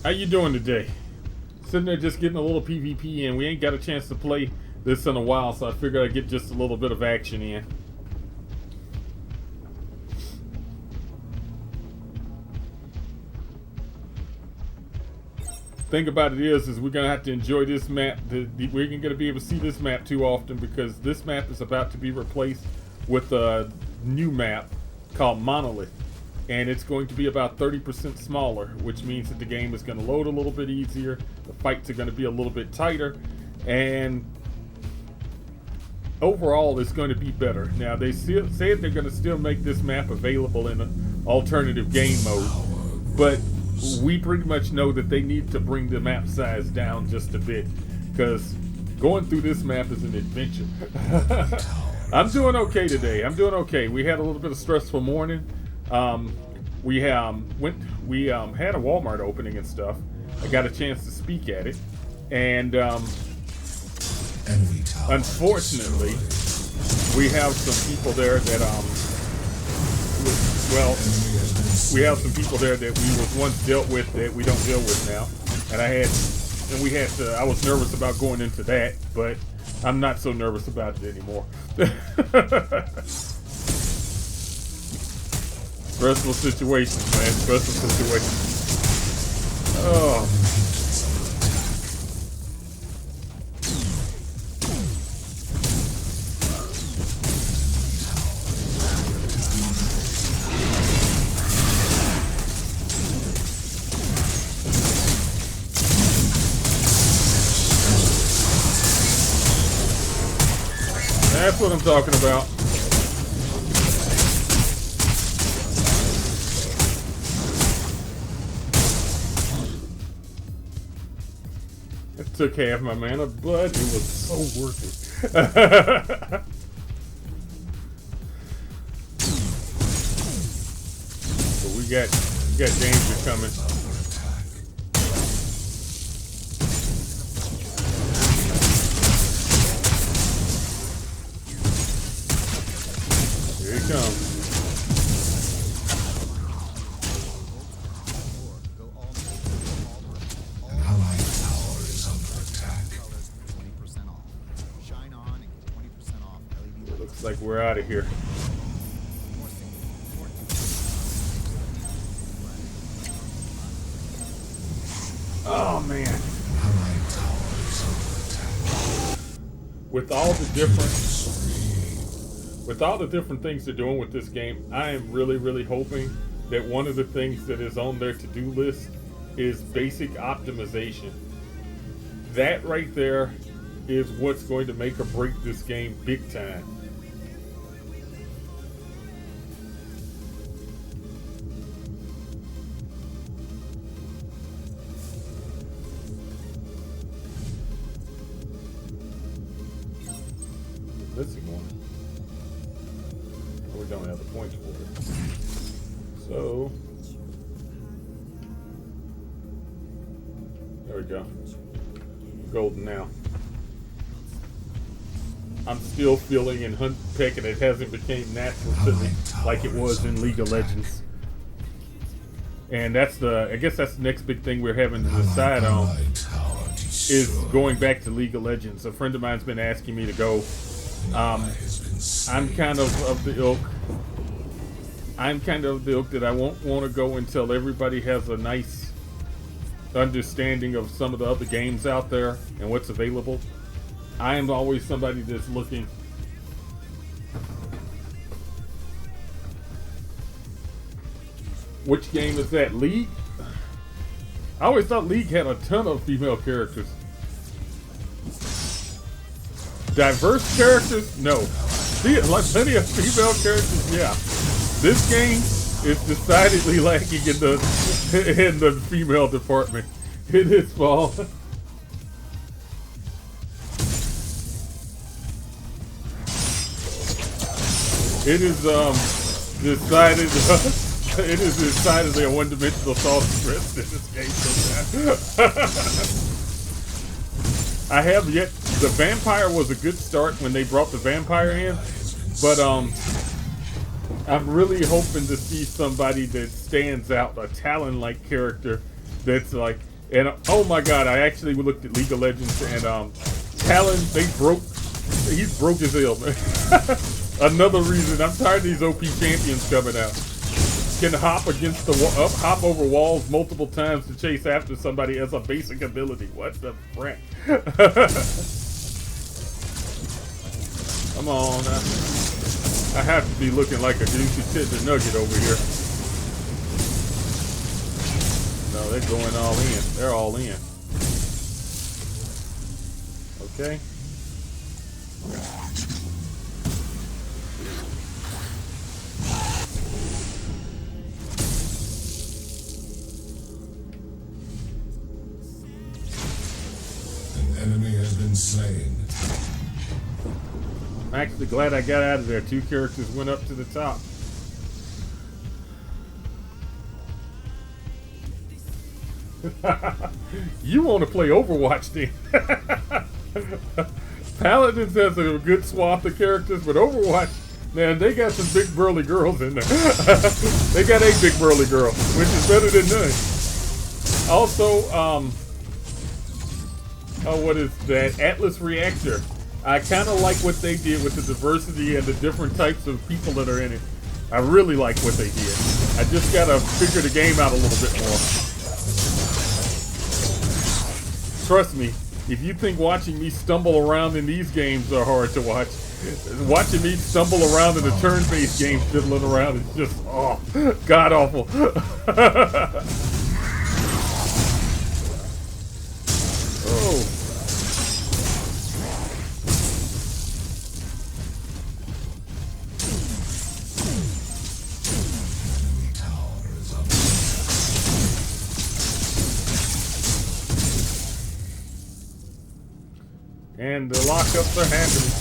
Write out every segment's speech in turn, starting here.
How you doing today? Sitting there just getting a little PvP in. We ain't got a chance to play this in a while, so I figured I'd get just a little bit of action in. Thing about it is we're gonna have to enjoy this map. We ain't gonna be able to see this map too often because this map is about to be replaced with a new map called Monolith. And it's going to be about 30% smaller, which means that the game is going to load a little bit easier. The fights are going to be a little bit tighter, and overall it's going to be better. Now, they still said they're going to still make this map available in an alternative game mode, but we pretty much know that they need to bring the map size down just a bit, because going through this map is an adventure. I'm doing okay today. I'm doing okay. We had a little bit of stressful morning. We had a Walmart opening and stuff. I got a chance to speak at it, and unfortunately, we have some people there that we have some people there that we was once dealt with that we don't deal with now, and I was nervous about going into that, but I'm not so nervous about it anymore. Stressful situations, man. Stressful situations. Oh. That's what I'm talking about. It took half my mana, but it was so worth it. So we got danger coming. Here he comes. Looks like we're out of here. Oh man. With all the different things they're doing with this game, I am really hoping that one of the things that is on their to-do list is basic optimization. That right there is what's going to make or break this game big time. Missing one. We don't have the points for it. So there we go. Golden now. I'm still feeling in Hunt Peck, and it hasn't become natural to me like it was in League of Legends. And I guess that's the next big thing we're having to decide on, is going back to League of Legends. A friend of mine's been asking me to go. I'm kind of the ilk. That I won't want to go until everybody has a nice understanding of some of the other games out there and what's available. I am always somebody that's looking. Which game is that? League? I always thought League had a ton of female characters. Diverse characters? No. Like plenty of female characters? Yeah. This game is decidedly lacking in the female department. It is fall. It is decided. It is decidedly a one-dimensional sausage rest in this game sometimes. I have yet. The vampire was a good start when they brought the vampire in, but I'm really hoping to see somebody that stands out, a Talon-like character that's like And oh my God, I actually looked at League of Legends and Talon, he's broke as hell, man. Another reason I'm tired of these OP champions coming out. Can hop against the hop over walls multiple times to chase after somebody as a basic ability. What the frick? Come on, I have to be looking like a juicy tender nugget over here. No, they're going all in. They're all in. Okay. Enemy has been slain. I'm actually glad I got out of there. 2 characters went up to the top. You want to play Overwatch then? Paladins has a good swath of characters, but Overwatch, man, they got some big burly girls in there. They got a big burly girl, which is better than none. Also, what is that? Atlas Reactor. I kind of like what they did with the diversity and the different types of people that are in it. I really like what they did. I just gotta figure the game out a little bit more. Trust me, if you think watching me stumble around in these games are hard to watch, watching me stumble around in a turn-based game fiddling around is just, oh, god-awful. Oh. And the lockups are happening.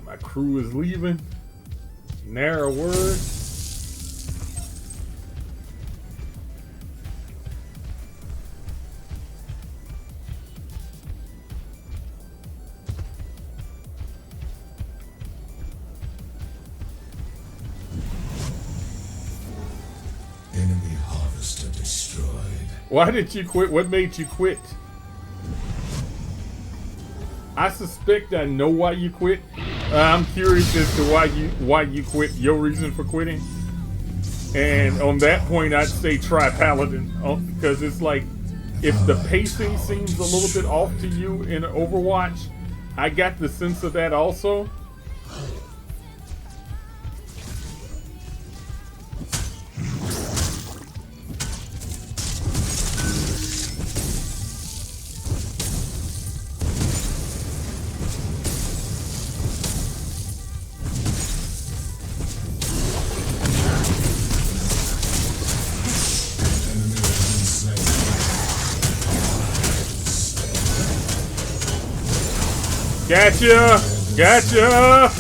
My crew is leaving. Narrow word. Enemy harvester destroyed. Why did you quit? What made you quit? I suspect I know why you quit. I'm curious as to why you quit. Your reason for quitting. And on that point, I'd say try Paladin, because it's like if the pacing seems a little bit off to you in Overwatch, I got the sense of that also. Gotcha! Gotcha!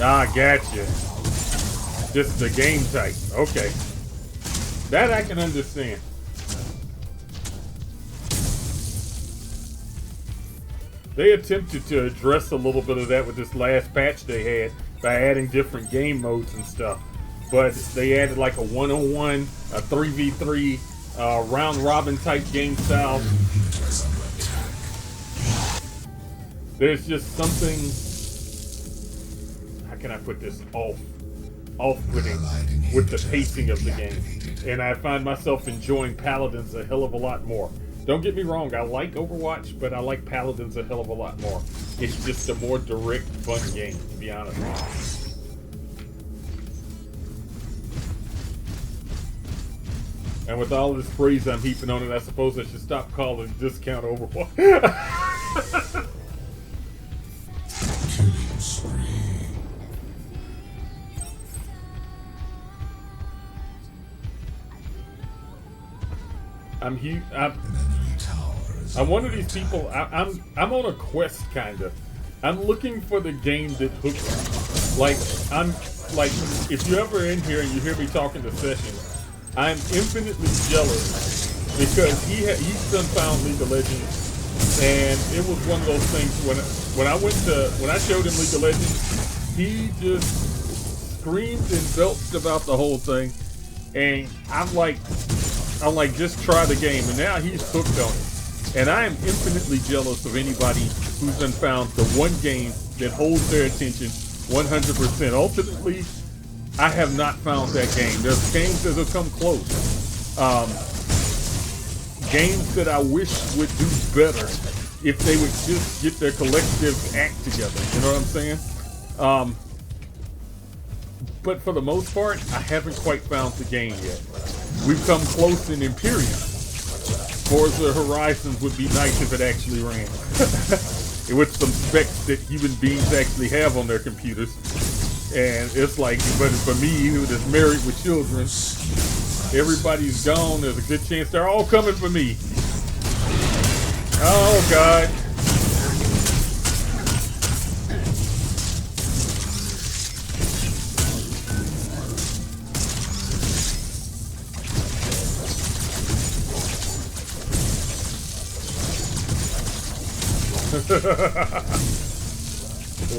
Ah, gotcha. Just the game type. Okay. That I can understand. They attempted to address a little bit of that with this last patch they had by adding different game modes and stuff. But they added like a 1-on-1, a 3v3, round robin type game style. There's just something, how can I put this, off-putting with the pacing of the game. And I find myself enjoying Paladins a hell of a lot more. Don't get me wrong, I like Overwatch, but I like Paladins a hell of a lot more. It's just a more direct, fun game, to be honest with you. And with all this praise I'm heaping on it, I suppose I should stop calling discount Overwatch. An enemy tower is I'm one of under these attack. people. I'm on a quest, kinda. I'm looking for the game that hooks me. Like I'm like, if you're ever in here and you hear me talking to Sessions, I'm infinitely jealous because he's done found League of Legends, and it was one of those things when I showed him League of Legends, he just screamed and belched about the whole thing, and I'm like, just try the game, and now he's hooked on it. And I am infinitely jealous of anybody who's done found the one game that holds their attention 100%. Ultimately, I have not found that game. There's games that have come close. Games that I wish would do better if they would just get their collective act together. You know what I'm saying? But for the most part, I haven't quite found the game yet. We've come close in Imperium. Forza Horizons would be nice if it actually ran. With some specs that human beings actually have on their computers. And it's like, but for me, who is married with children, everybody's gone. There's a good chance they're all coming for me. Oh, God.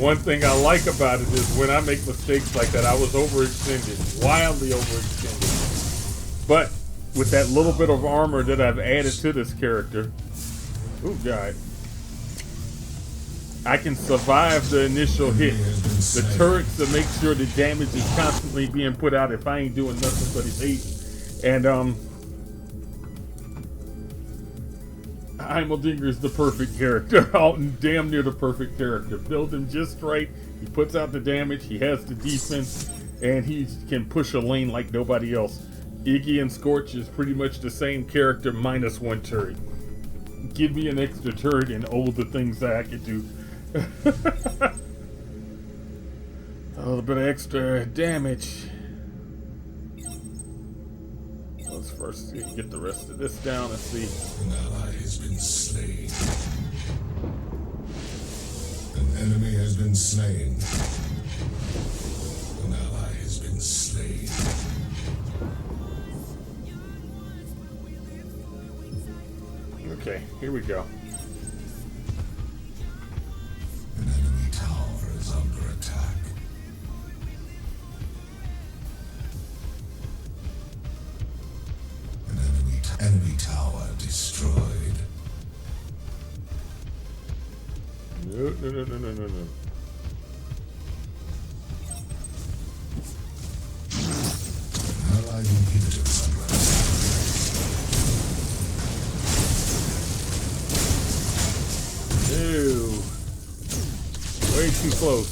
One thing I like about it is when I make mistakes like that, I was overextended, wildly overextended. But with that little bit of armor that I've added to this character, oh God, I can survive the initial hit. The turrets to make sure the damage is constantly being put out if I ain't doing nothing but evade. And Heimeldinger is the perfect character. Damn near the perfect character. Build him just right. He puts out the damage. He has the defense. And he can push a lane like nobody else. Iggy and Scorch is pretty much the same character minus one turret. Give me an extra turret and all the things that I could do. A little bit of extra damage. Let's first get the rest of this down and see. An ally has been slain. An enemy has been slain. An ally has been slain. Okay, here we go. An enemy tower is under attack. An enemy tower destroyed. No. Allied inhibitors under attack. Ew. Way too close.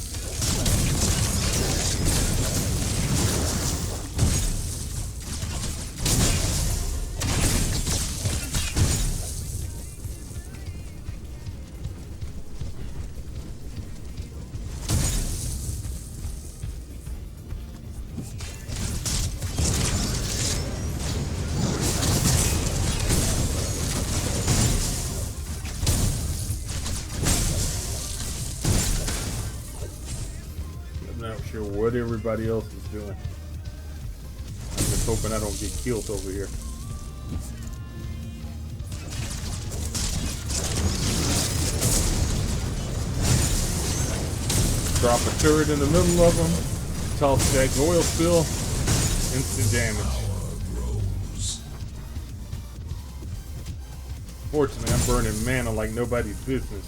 Sure what everybody else is doing. I'm just hoping I don't get killed over here. Drop a turret in the middle of them, toss that oil spill, instant damage. Fortunately, I'm burning mana like nobody's business.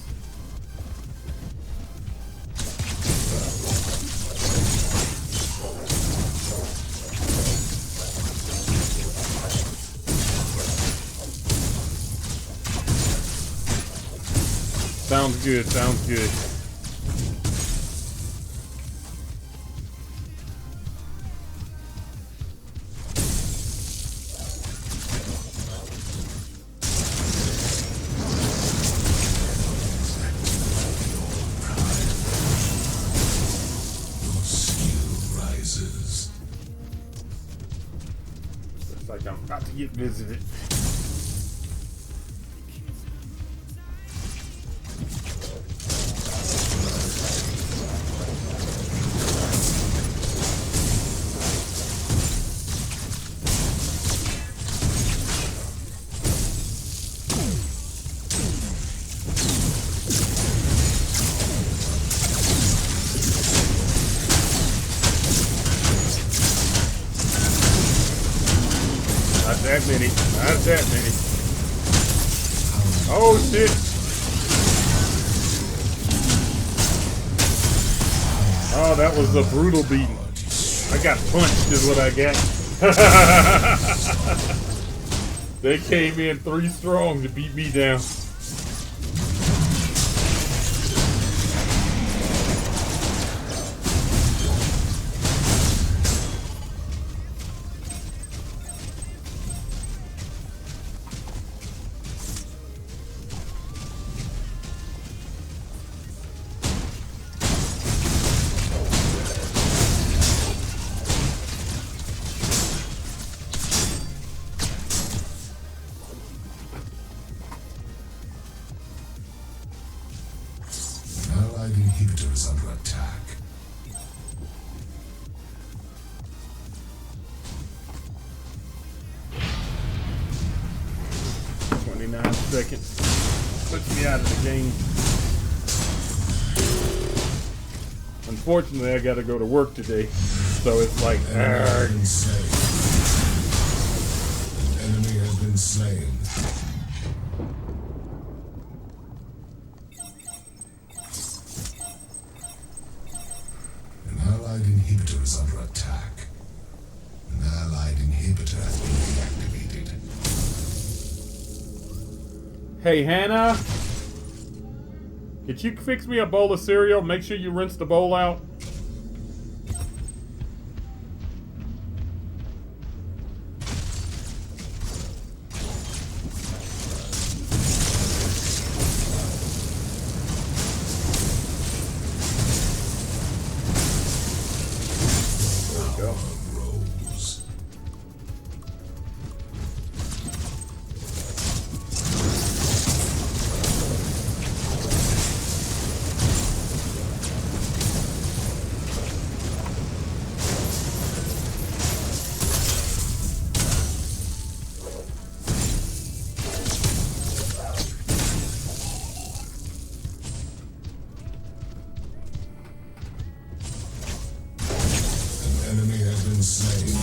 Sounds good, sounds good. Your skill rises. Looks like I'm about to get visited. many. Not that many. Oh shit. Oh, that was a brutal beating. I got punched is what I got. They came in 3 strong to beat me down. Allied inhibitor is under attack. Seconds. Puts me out of the game. Unfortunately, I gotta go to work today. So it's like, An enemy has been slain. An allied inhibitor is under attack. An allied inhibitor has been deactivated. hey, Hannah, could you fix me a bowl of cereal? Make sure you rinse the bowl out. Enemy has been slain.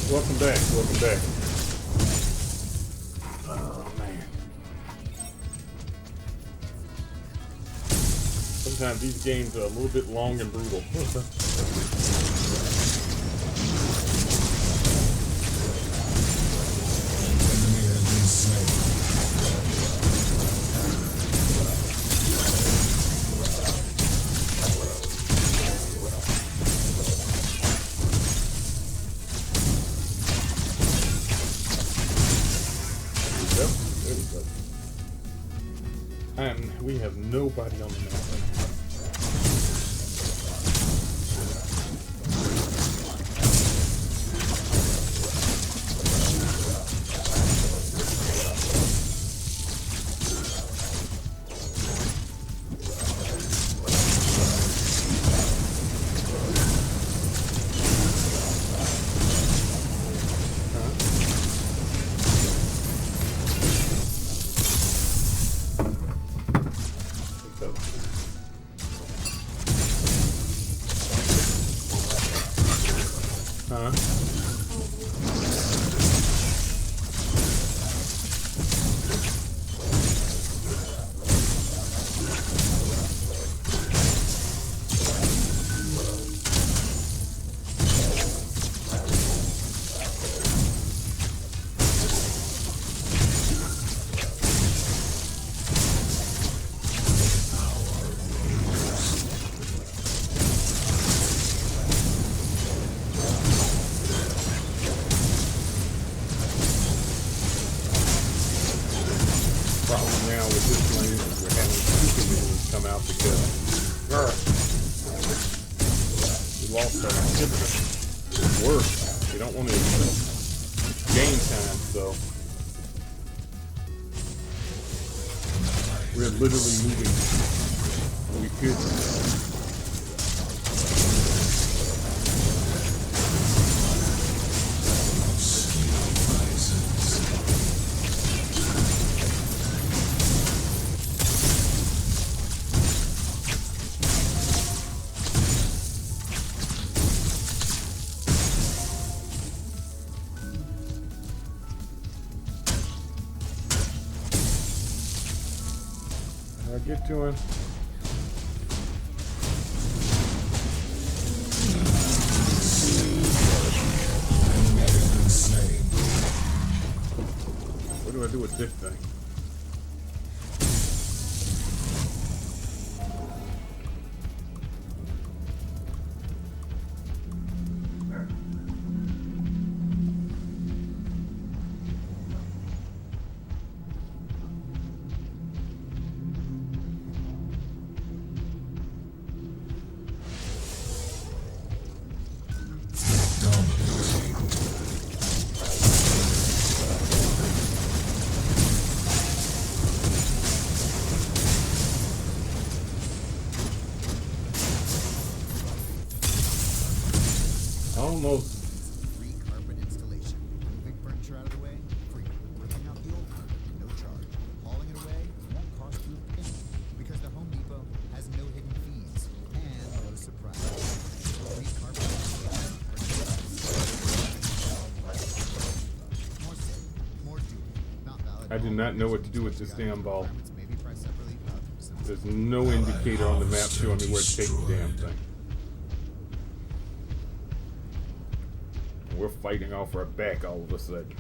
Welcome back, welcome back. Oh, man. Sometimes these games are a little bit long and brutal. Enemy has been slain. And we have nobody on the map right now. Huh? Problem now with this lane is we're having super minions come out because we lost our inhibitor. It's worse. We don't want to gain time, so we're literally moving. We could. I get to him? What do I do with this thing? Almost. Free carpet installation. Moving furniture out of the way, free. Ripping out the old carpet, no charge. Hauling it away won't cost you a penny because the Home Depot has no hidden fees and no surprise. Free carpet installation. More safe, more doable. Not valid. I do not know what to do with this damn ball. Maybe priced separately. There's no indicator on the map showing me where to take the damn thing. We're fighting off our back all of a sudden.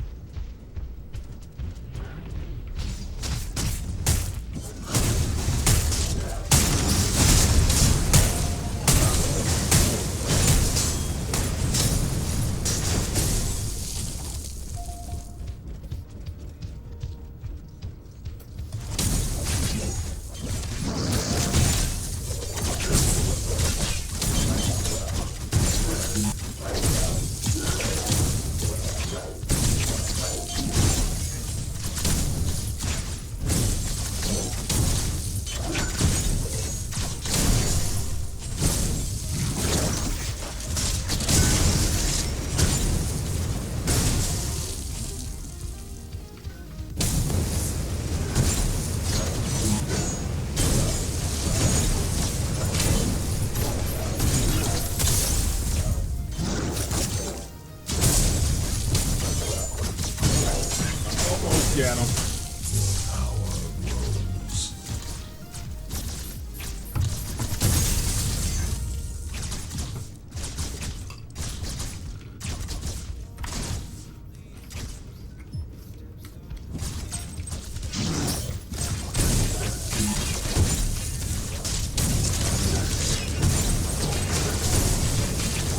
Got him.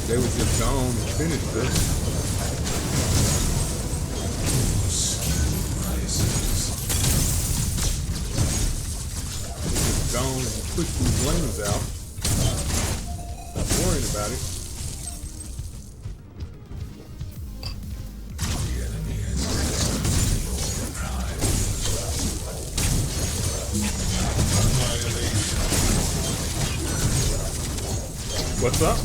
They were just gone and finished this. Gone and push these lanes out. Stop worrying about it. What's up?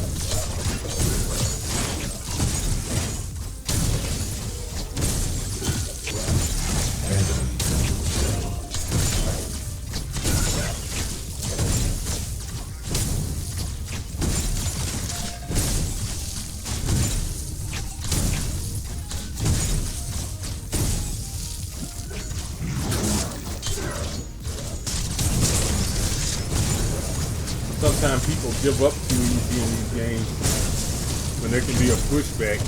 Sometimes people give up too easy in these games when there can be a pushback.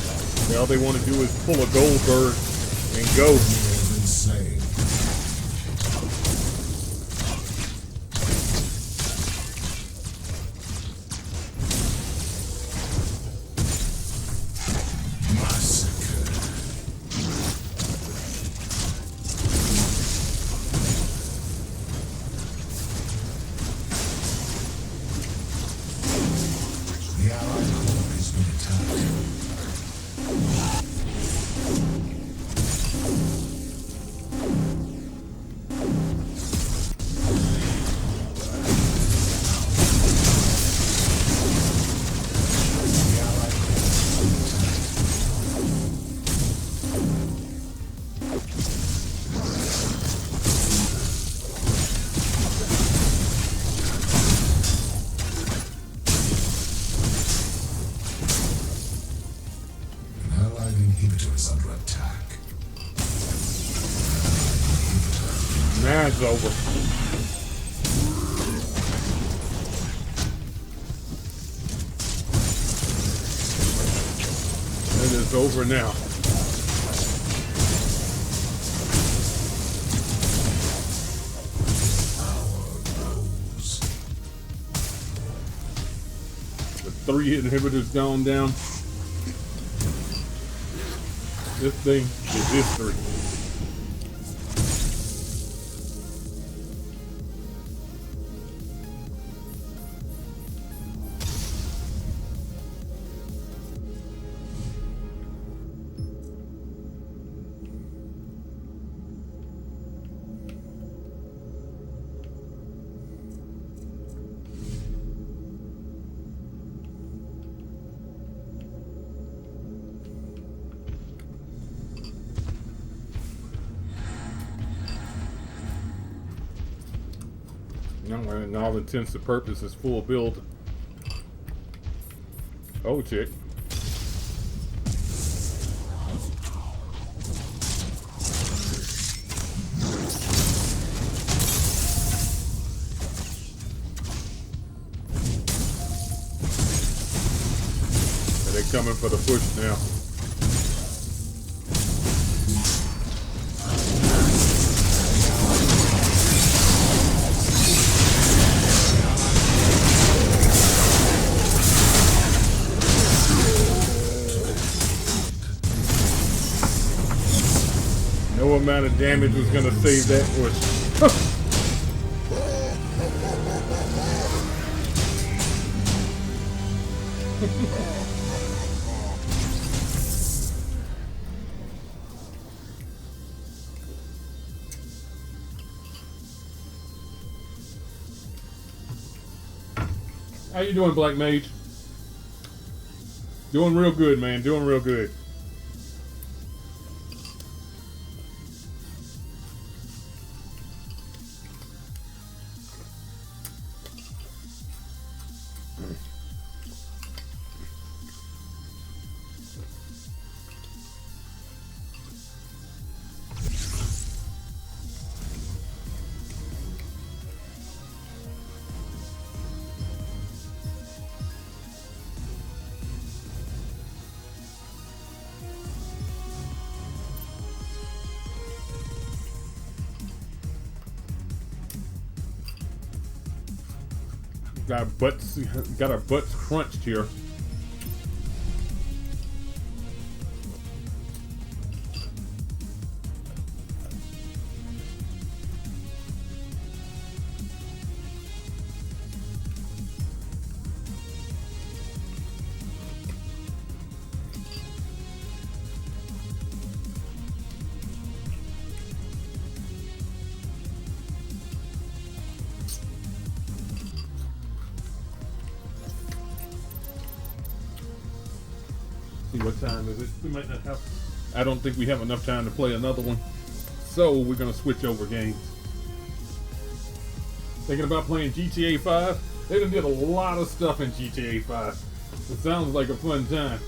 All they want to do is pull a Goldberg and go. Now it's over. It's over now. With 3 inhibitors gone down, this thing is history. No, in all intents and purposes, full build. Oh, chick. They coming for the push now. No amount of damage was gonna save that push. How you doing, Black Mage? Doing real good, man. Doing real good. Got our butts crunched here. See what time is it? We might not have. I don't think we have enough time to play another one, so we're gonna switch over games. Thinking about playing GTA 5? They done did a lot of stuff in GTA 5. It sounds like a fun time.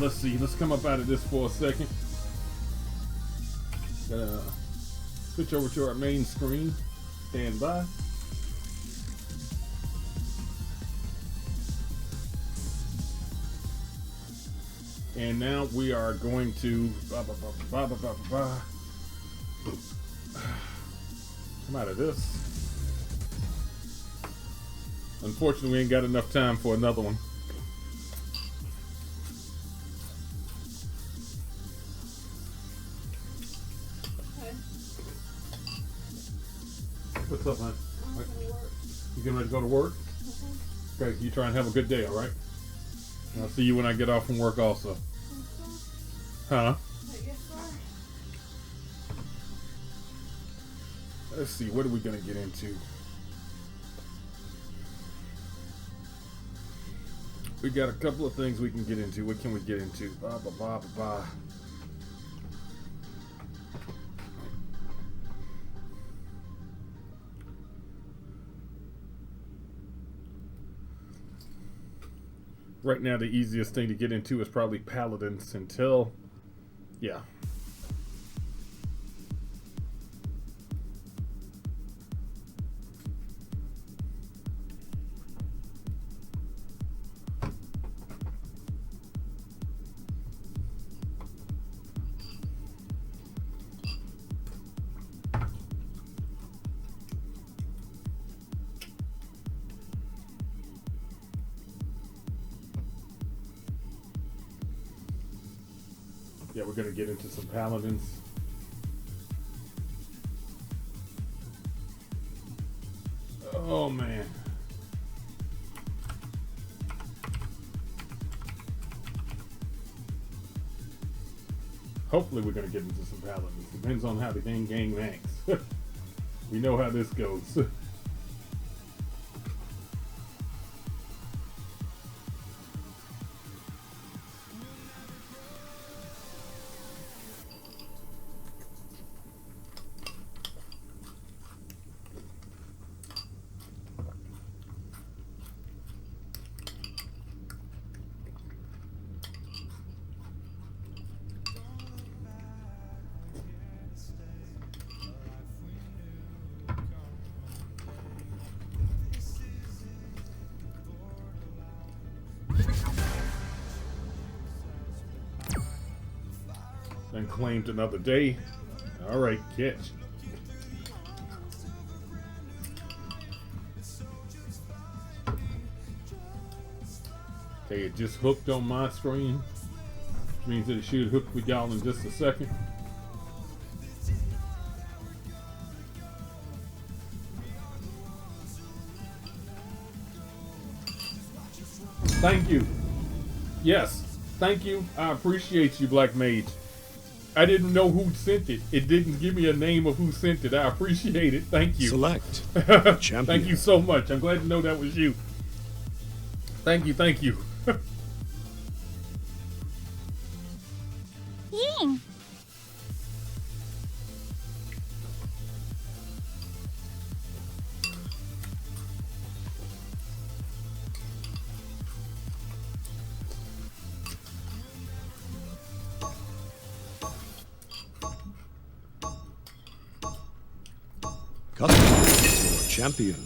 Let's see. Let's come up out of this for a second. Switch over to our main screen. Stand by. And now we are going to come out of this. Unfortunately, we ain't got enough time for another one. Okay. What's up, man? I'm gonna work. You getting ready to go to work? Okay, you try and have a good day, all right? And I'll see you when I get off from work also. Huh? Yes, sir. Let's see, what are we gonna get into? We got a couple of things we can get into. What can we get into? Blah, blah, blah, blah, blah. Right now, the easiest thing to get into is probably Paladins until, yeah. Yeah, we're gonna get into some paladins. Oh man. Hopefully we're gonna get into some paladins. Depends on how the gang ranks. We know how this goes. Then claimed another day. Alright, catch. Okay, it just hooked on my screen. Which means that it should hook with y'all in just a second. Thank you. Yes, thank you. I appreciate you, Black Mage. I didn't know who sent it. It didn't give me a name of who sent it. I appreciate it. Thank you. Select champion. Thank you so much. I'm glad to know that was you. Thank you, thank you. Ying! Customize your champion.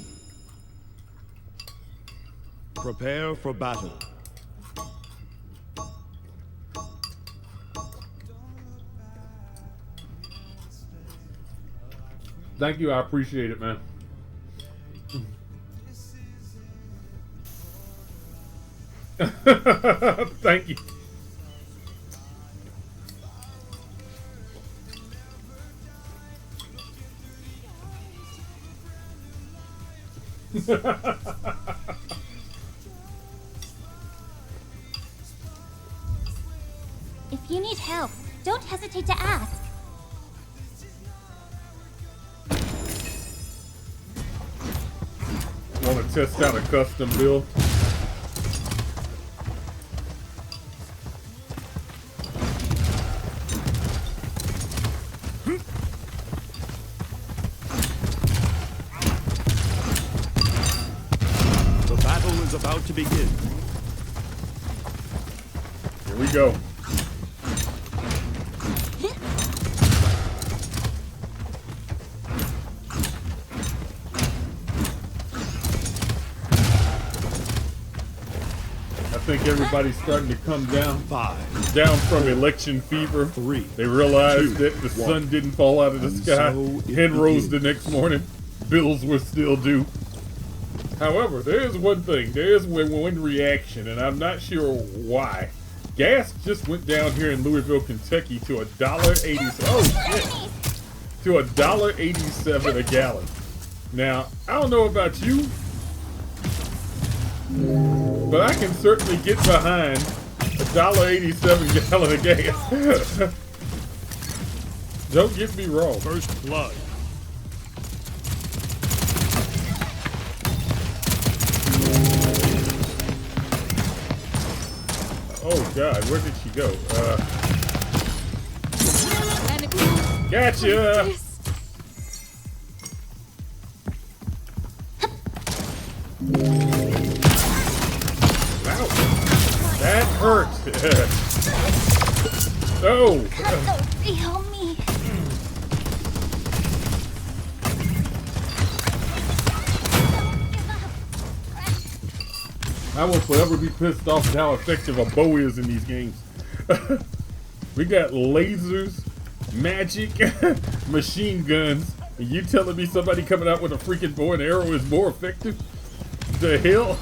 Prepare for battle. Thank you, I appreciate it, man. Thank you. If you need help, don't hesitate to ask. Want to test out a custom build? The battle is about to begin. Here we go. I think everybody's starting to come down 5, down from election fever. 3. They realized 2, that the 1. sun didn't fall out of the And sky. so it Head rose the begins. next morning. Bills were still due. However, there is one thing. There is one reaction, and I'm not sure why. Gas just went down here in Louisville, Kentucky to $1.80. Oh shit! To $1.87 a gallon. Now, I don't know about you, but I can certainly get behind $1.87 gallon of gas. Don't get me wrong. First blood. Oh God, where did she go? Gotcha! Wow, that hurt. Oh! Help me. I will forever be pissed off at how effective a bow is in these games. We got lasers, magic, machine guns, and you telling me somebody coming out with a freaking bow and arrow is more effective? The hell?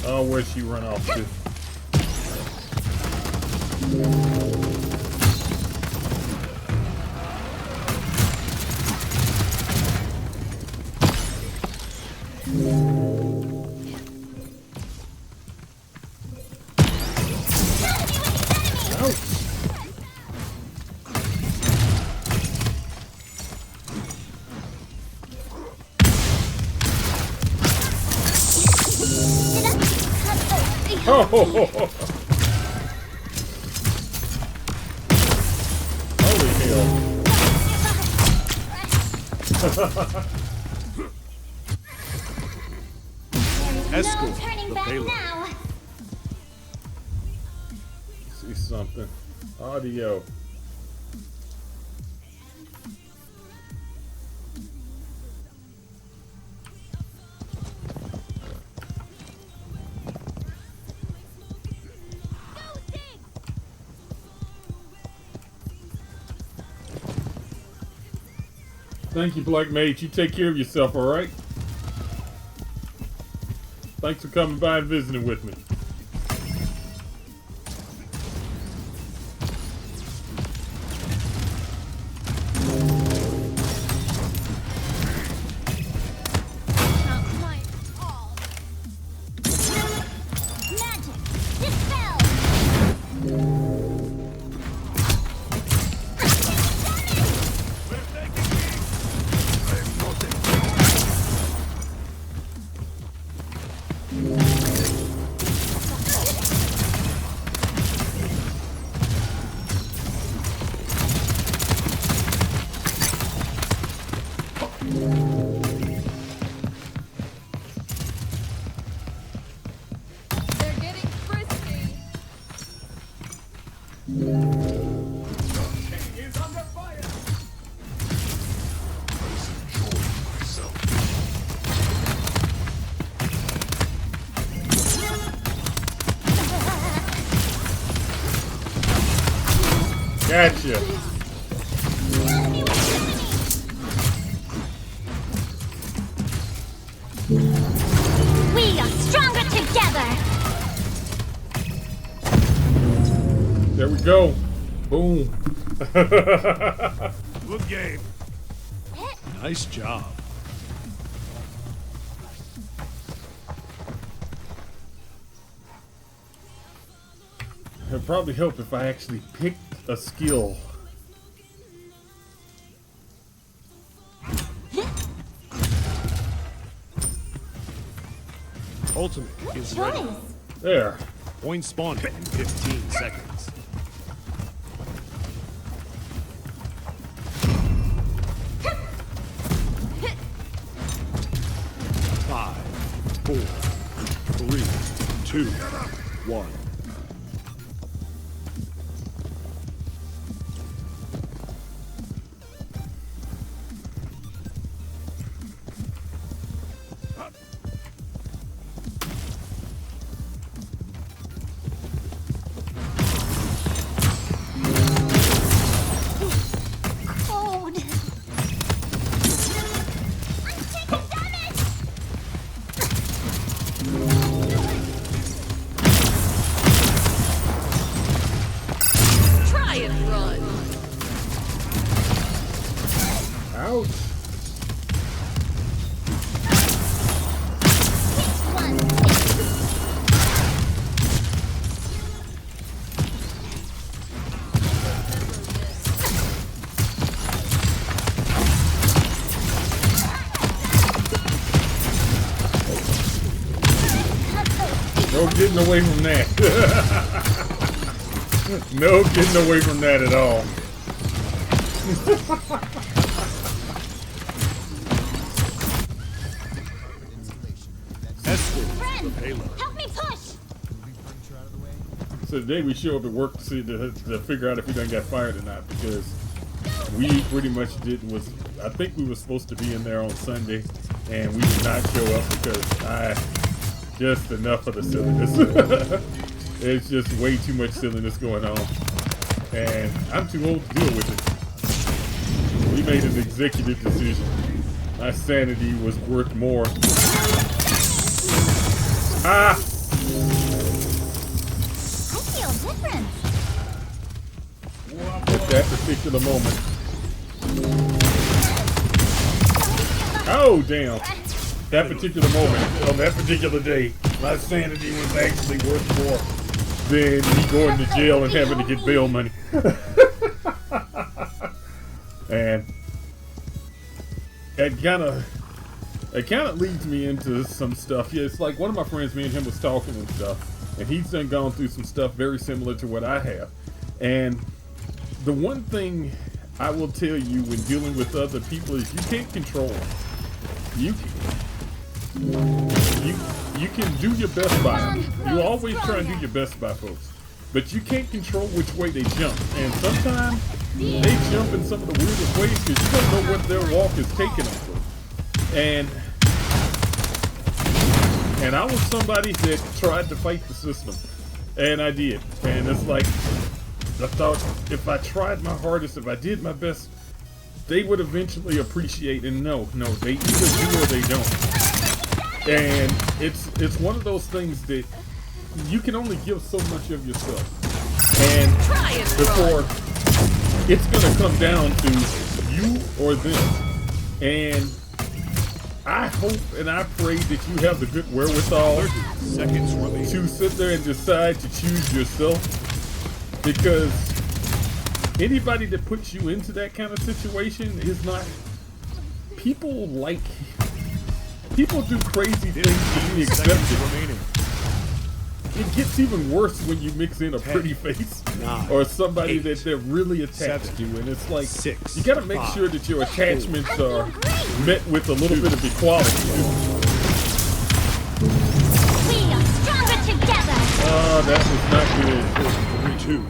Oh, where'd she run off to? Oh! Holy hell. Escort No turning the back payload. now. See something. Audio. Thank you, Black Mage. You take care of yourself, alright? Thanks for coming by and visiting with me. Not my all. Magic dispel. They're getting frisky. Gotcha. We are stronger together. There we go. Boom. Good game. Nice job. It'd probably help if I actually picked a skill. Ultimate is ready. Choice. There. Point spawning in 15 seconds. Five, 4, 3, 2, 1. Cold. I'm taking damage. Try and run. Ouch. Which one? No getting away from that. No getting away from that at all. Escort the Friend, payload. help me push. Moving furniture out of the way. So today we show up at work to see to figure out if we done got fired or not, because we pretty much did was I think we were supposed to be in there on Sunday and we did not show up because just enough of the silliness. It's just way too much silliness going on. And I'm too old to deal with it. We made an executive decision. My sanity was worth more. Ah! at that particular moment. Oh, damn. That particular moment, on that particular day, my sanity was actually worth more than me going to jail and having to get bail money. And it kind of leads me into some stuff. Yeah, it's like one of my friends, me and him was talking and stuff, and he's done gone through some stuff very similar to what I have. And the one thing I will tell you when dealing with other people is you can't control them. You can do your best by them. You always try and do your best by folks, but you can't control which way they jump. And sometimes they jump in some of the weirdest ways because you don't know what their walk is taking them through. And I was somebody that tried to fight the system, and I did. And it's like, I thought if I tried my hardest, if I did my best, they would eventually appreciate. And no, they either do or they don't. And it's one of those things that you can only give so much of yourself, and before it's gonna come down to you or them. And I hope and I pray that you have the good wherewithal to sit there and decide to choose yourself, because anybody that puts you into that kind of situation is not. People do crazy things to be accepted. It gets even worse when you mix in a pretty face or somebody that they're really attached to, and it's like you got to make sure that your attachments are met with a little bit of equality. We are stronger together. That was not good. 3-2.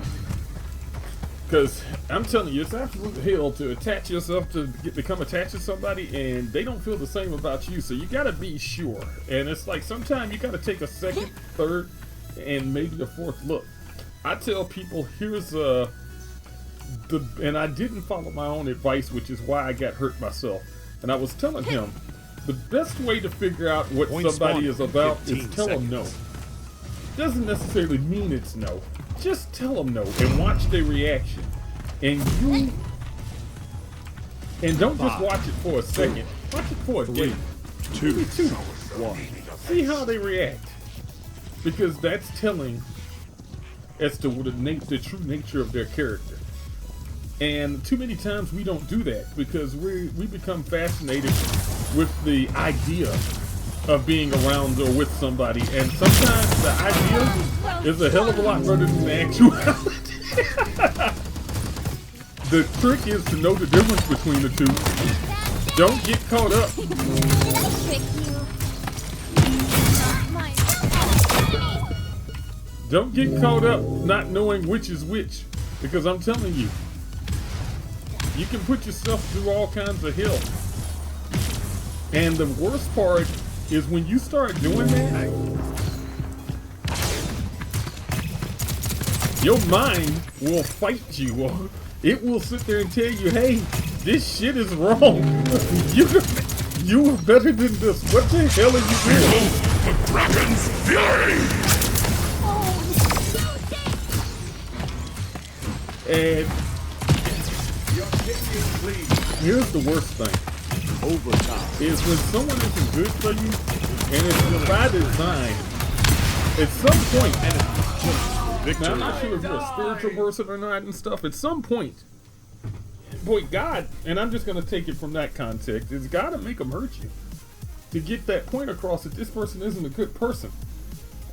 Because I'm telling you, it's absolute hell to attach yourself to become attached to somebody and they don't feel the same about you. So you got to be sure. And it's like sometimes you got to take a second, third, and maybe a fourth look. I tell people, here's and I didn't follow my own advice, which is why I got hurt myself. And I was telling him, the best way to figure out what somebody is about is tell them no. Doesn't necessarily mean it's no. Just tell them no and watch their reaction. And don't just watch it for a second. Watch it for a day. 2, 1. See how they react. Because that's telling as to the true nature of their character. And too many times we don't do that because we become fascinated with the idea of being around or with somebody, and sometimes the idea is a hell of a lot better than the actuality. The trick is to know the difference between the two. Don't get caught up. Don't get caught up not knowing which is which, because I'm telling you, you can put yourself through all kinds of hell. And the worst part is when you start doing that, your mind will fight you. It will sit there and tell you, hey, this shit is wrong. You are better than this. What the hell are you doing? The dragon's fury! And here's the worst thing. Overtime is when someone isn't good for you, and it's by design. At some point, now I'm not sure if you're a spiritual person or not and stuff. At some point, boy, God, and I'm just going to take it from that context, is God to make them hurt you to get that point across that this person isn't a good person.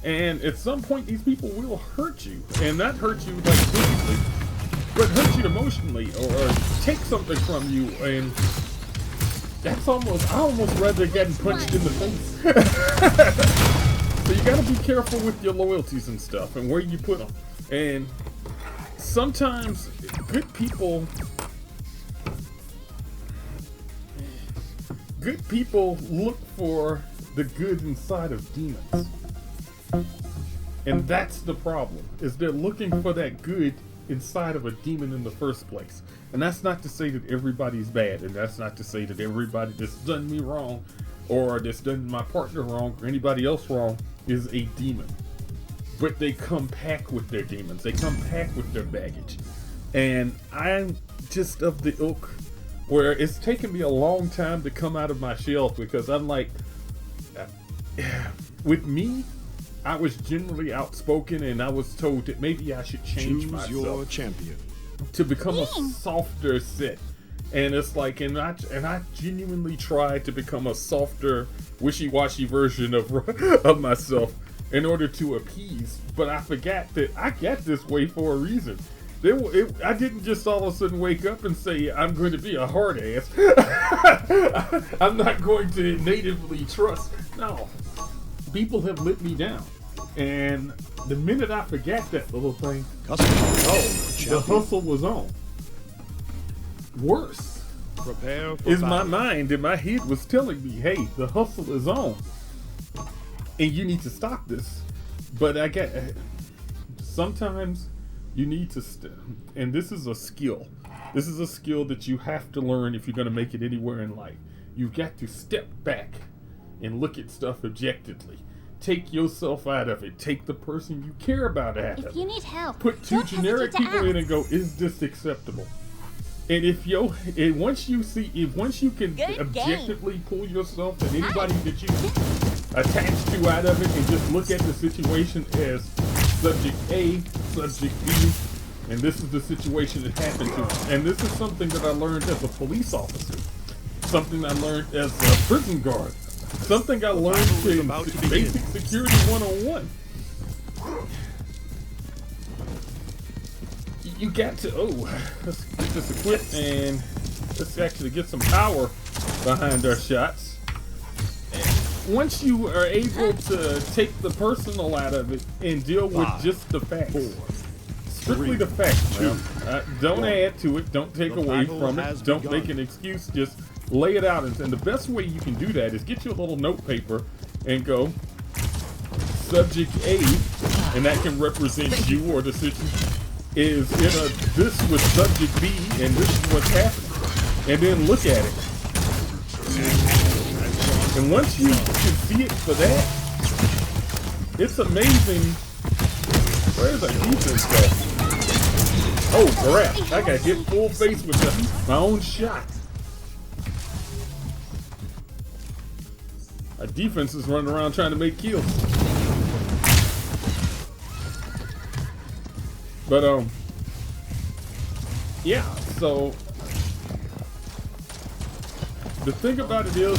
And at some point, these people will hurt you, and not hurt you like physically, but hurt you emotionally or take something from you. And that's I almost rather getting punched in the face. So you gotta be careful with your loyalties and stuff and where you put them. And sometimes good people look for the good inside of demons. And that's the problem, is they're looking for that good inside of a demon in the first place. And that's not to say that everybody's bad, and that's not to say that everybody that's done me wrong or that's done my partner wrong or anybody else wrong is a demon. But they come packed with their demons. They come packed with their baggage. And I'm just of the ilk where it's taken me a long time to come out of my shell, because I'm like, with me, I was generally outspoken, and I was told that maybe I should change Choose myself your champion. to become a softer set. And it's like, and I genuinely tried to become a softer, wishy-washy version of myself in order to appease. But I forgot that I got this way for a reason. I didn't just all of a sudden wake up and say, I'm going to be a hard ass. I'm not going to natively trust. No. People have let me down. And the minute I forgot that little thing, the hustle was on. Worse Prepare for is my battle. mind and my head was telling me, hey, the hustle is on. And you need to stop this. But sometimes you need to and this is a skill. This is a skill that you have to learn if you're going to make it anywhere in life. You've got to step back and look at stuff objectively. Take yourself out of it. Take the person you care about out of it. If you need help, Put two don't generic hesitate to people in ask. and go, is this acceptable? And once you can Good objectively pull yourself and anybody that you attach to out of it and just look at the situation as subject A, subject B, and this is the situation that happened to. And this is something that I learned as a police officer, something I learned as a prison guard, something I learned in basic security 101. You got to, let's get this equipped and let's actually get some power behind our shots. And once you are able to take the personal out of it and deal with just the facts, strictly the facts, don't add to it, don't take away from it, don't make an excuse, just lay it out. And the best way you can do that is get you a little note paper and go, subject A, and that can represent you or the situation, is in this with subject B, and this is what's happening. And then look at it. And once you can see it for that, it's amazing. Where's our defense go? Oh crap, I got hit full face with my own shot. Our defense is running around trying to make kills. But yeah, so the thing about it is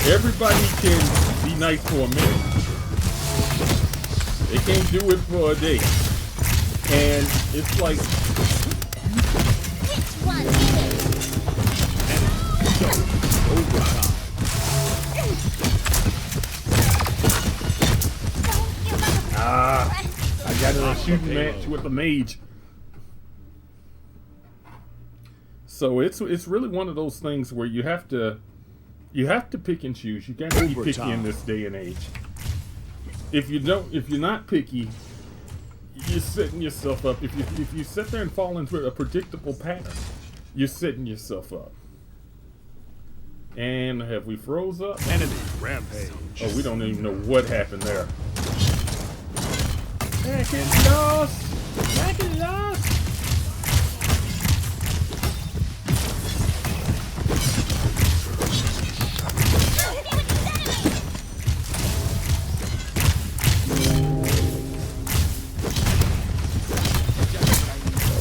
everybody can be nice for a minute. They can't do it for a day. And it's like, Which one is Overtime. I got in a shooting match with a mage. So it's really one of those things where you have to pick and choose. You got to be picky in this day and age. If you're not picky, you're setting yourself up. If you sit there and fall into a predictable pattern, you're setting yourself up. And have we froze up? Enemy rampage. Oh, we don't even know what happened there. Back it lost! Back it lost!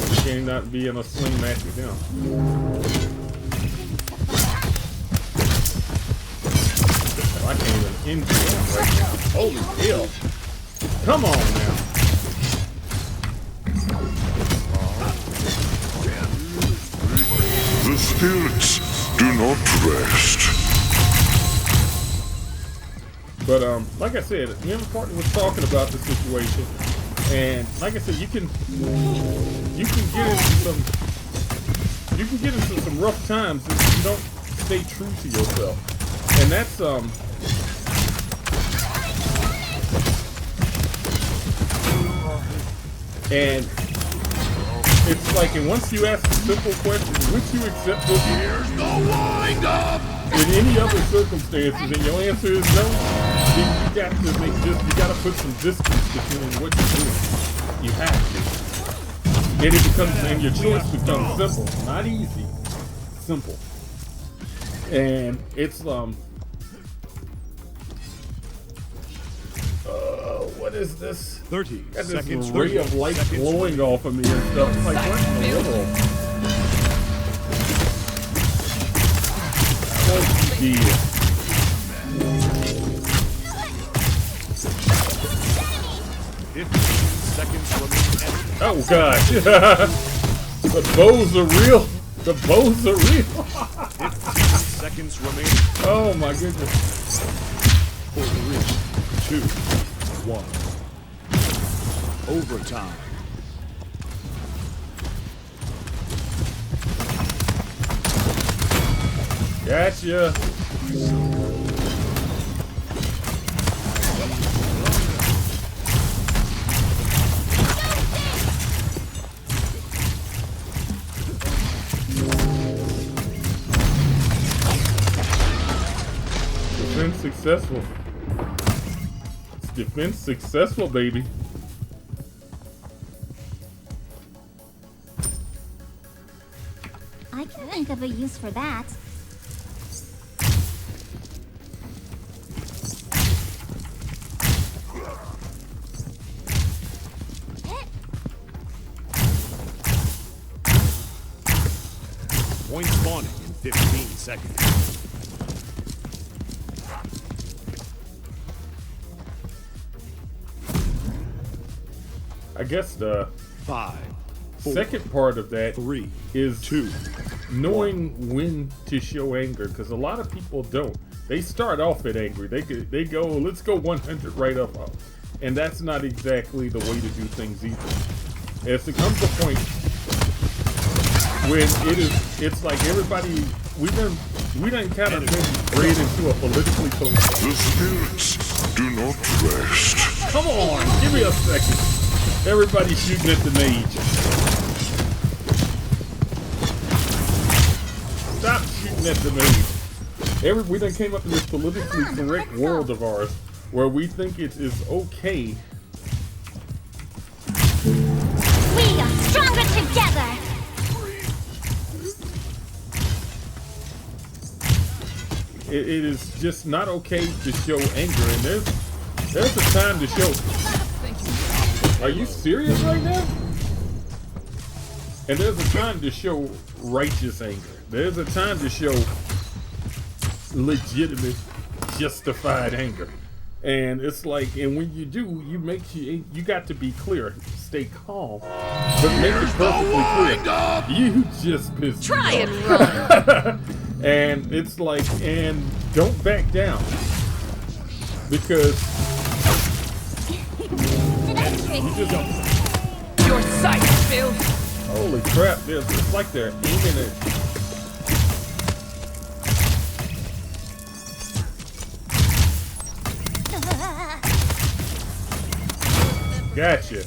We cannot be in a swing match with him. Oh, I can't even into him right now. Holy hell! Come on now! The spirits do not rest. But like I said, me and my partner was talking about the situation, and like I said, you can get into some rough times if you don't stay true to yourself, and that's and it's like, and once you ask a simple question, would you accept this? Here's the wind up. In any other circumstances, and your answer is no, then you got to put some distance between what you're doing. You have to. And it becomes, and your choice becomes simple, not easy, simple. And it's what is this? 30 Got this seconds. ray 30 of light seconds. glowing off of me and stuff. It's like, what in the world? Oh, dear. 15 seconds remaining. Oh gosh. The bows are real. The bows are real. 15 seconds remaining. Oh my goodness. 3, 2, 1. Overtime. Gotcha. Defense successful. It's defense successful, baby. I can think of a use for that. Point spawning in 15 seconds. I guess the 5, 4, second part of that 3, is 2. knowing when to show anger, because a lot of people don't. They start off at angry. They go, let's go 100 right up, and that's not exactly the way to do things either. As it comes to a point when it's like everybody we done kind of been bred into a politically correct. The spirits do not rest. Come on, give me a second. Everybody shooting at the mage. Stop shooting at the mage. We done came up in this politically correct world of ours where we think it is okay. We are stronger together. It is just not okay to show anger, and there's a time to show. Are you serious right now? And there's a time to show righteous anger. There's a time to show legitimate, justified anger. And it's like, and when you do, you got to be clear, stay calm, but make it perfectly clear. You just pissed me Try off. and run. And it's like, and don't back down, because Did I trick you you? just, Your sight, Phil. holy crap, it's like they're aiming it. Gotcha.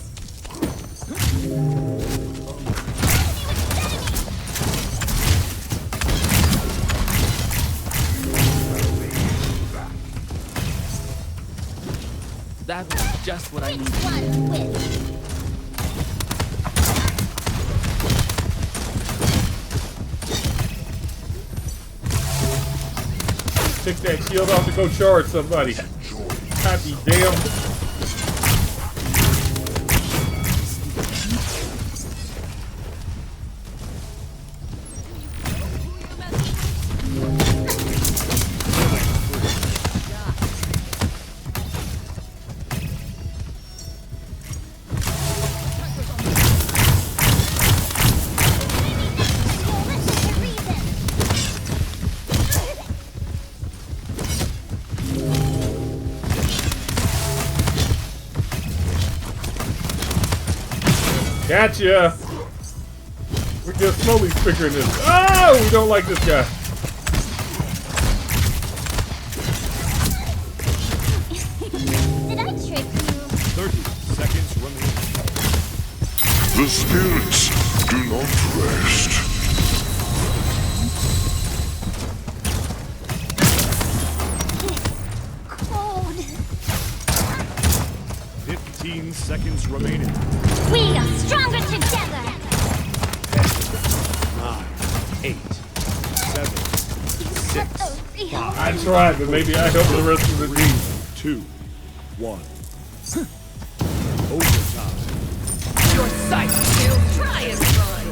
That was just what I needed. One with. Take that shield off to go charge somebody. God be damn. Gotcha! We're just slowly figuring this. Oh, we don't like this guy. Did I trick you? 30 seconds remaining. The spirits do not rest. Cold. 15 15 seconds remaining. We are stronger together. 9, 8, 7, 6, I tried, but maybe I helped the rest of the team. 2, 1. Overtime. Your sight failed. Try and run.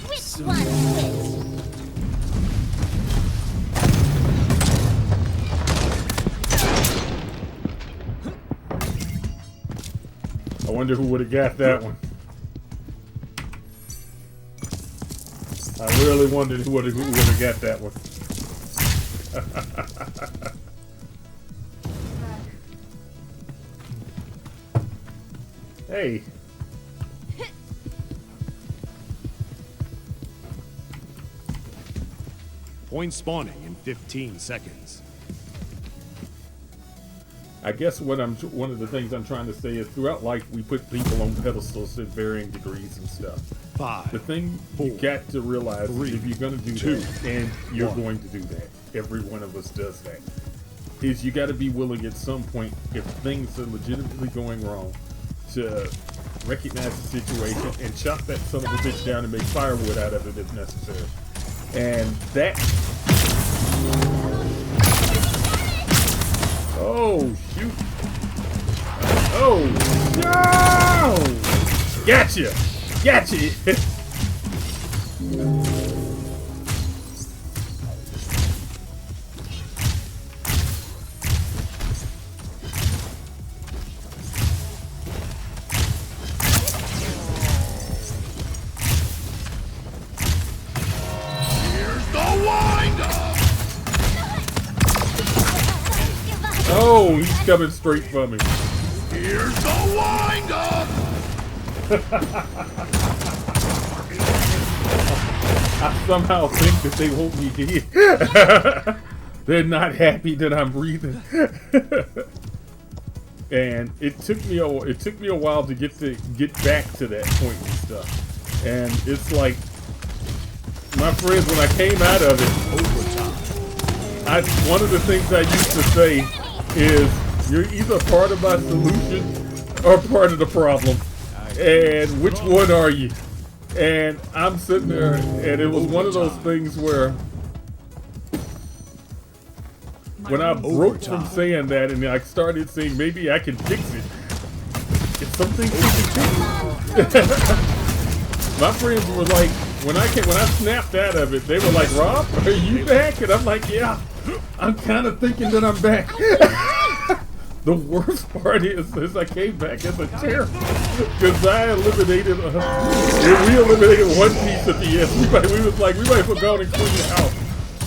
Which one quit? I wonder who would have got that one. I really wondered who would have got that one. Hey. Point spawning in 15 seconds. I guess one of the things I'm trying to say is throughout life we put people on pedestals at varying degrees and stuff. 5, The thing you got to realize is if you're going to do that, and you're 1. going to do that, every one of us does that, is you got to be willing at some point, if things are legitimately going wrong, to recognize the situation and chop that son of a bitch down and make firewood out of it if necessary. And that... Oh, shoot. Oh, no! Gotcha! Gotcha! Oh, he's coming straight for me. Here's the wind up! I somehow think that they want me dead. They're not happy that I'm breathing. And it took me a while to get back to that point and stuff. And it's like, my friends, when I came out of it, one of the things I used to say is, you're either part of my solution or part of the problem. And which one are you? And I'm sitting there, and it was one of those things where, when I broke from saying that, and I started saying maybe I can fix it. It's something you can fix. My friends were like, when I snapped out of it, they were like, "Rob, are you back?" And I'm like, "Yeah, I'm kind of thinking that I'm back." The worst part is I came back as a terror because I eliminated, we eliminated one piece at the end. We was like, we might as well go and clean the house,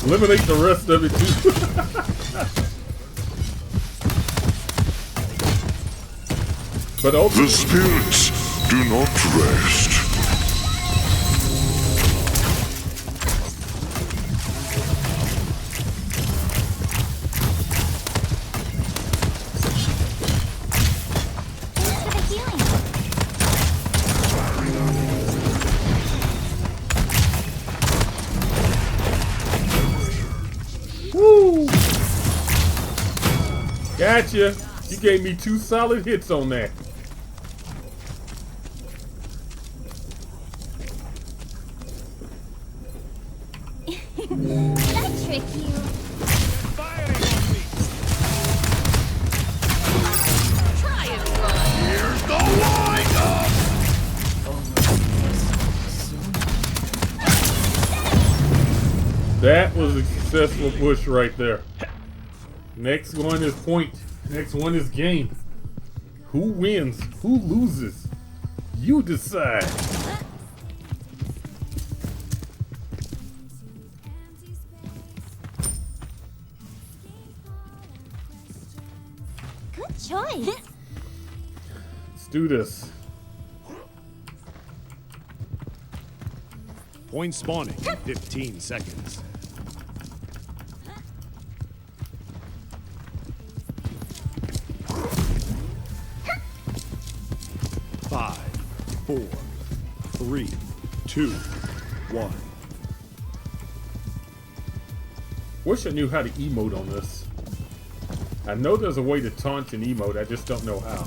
eliminate the rest of it too. But The spirits do not rest. Thanks for the healing. Woo! Gotcha. You gave me 2 solid hits on that. Did I trick you? Try and run. Here's the wind up! That was a successful push right there. Next one is point. Next one is game. Who wins? Who loses? You decide. Good choice. Let's do this. Point spawning in 15 seconds. 5, 4, 3, 2, 1. Wish I knew how to emote on this. I know there's a way to taunt and emote, I just don't know how.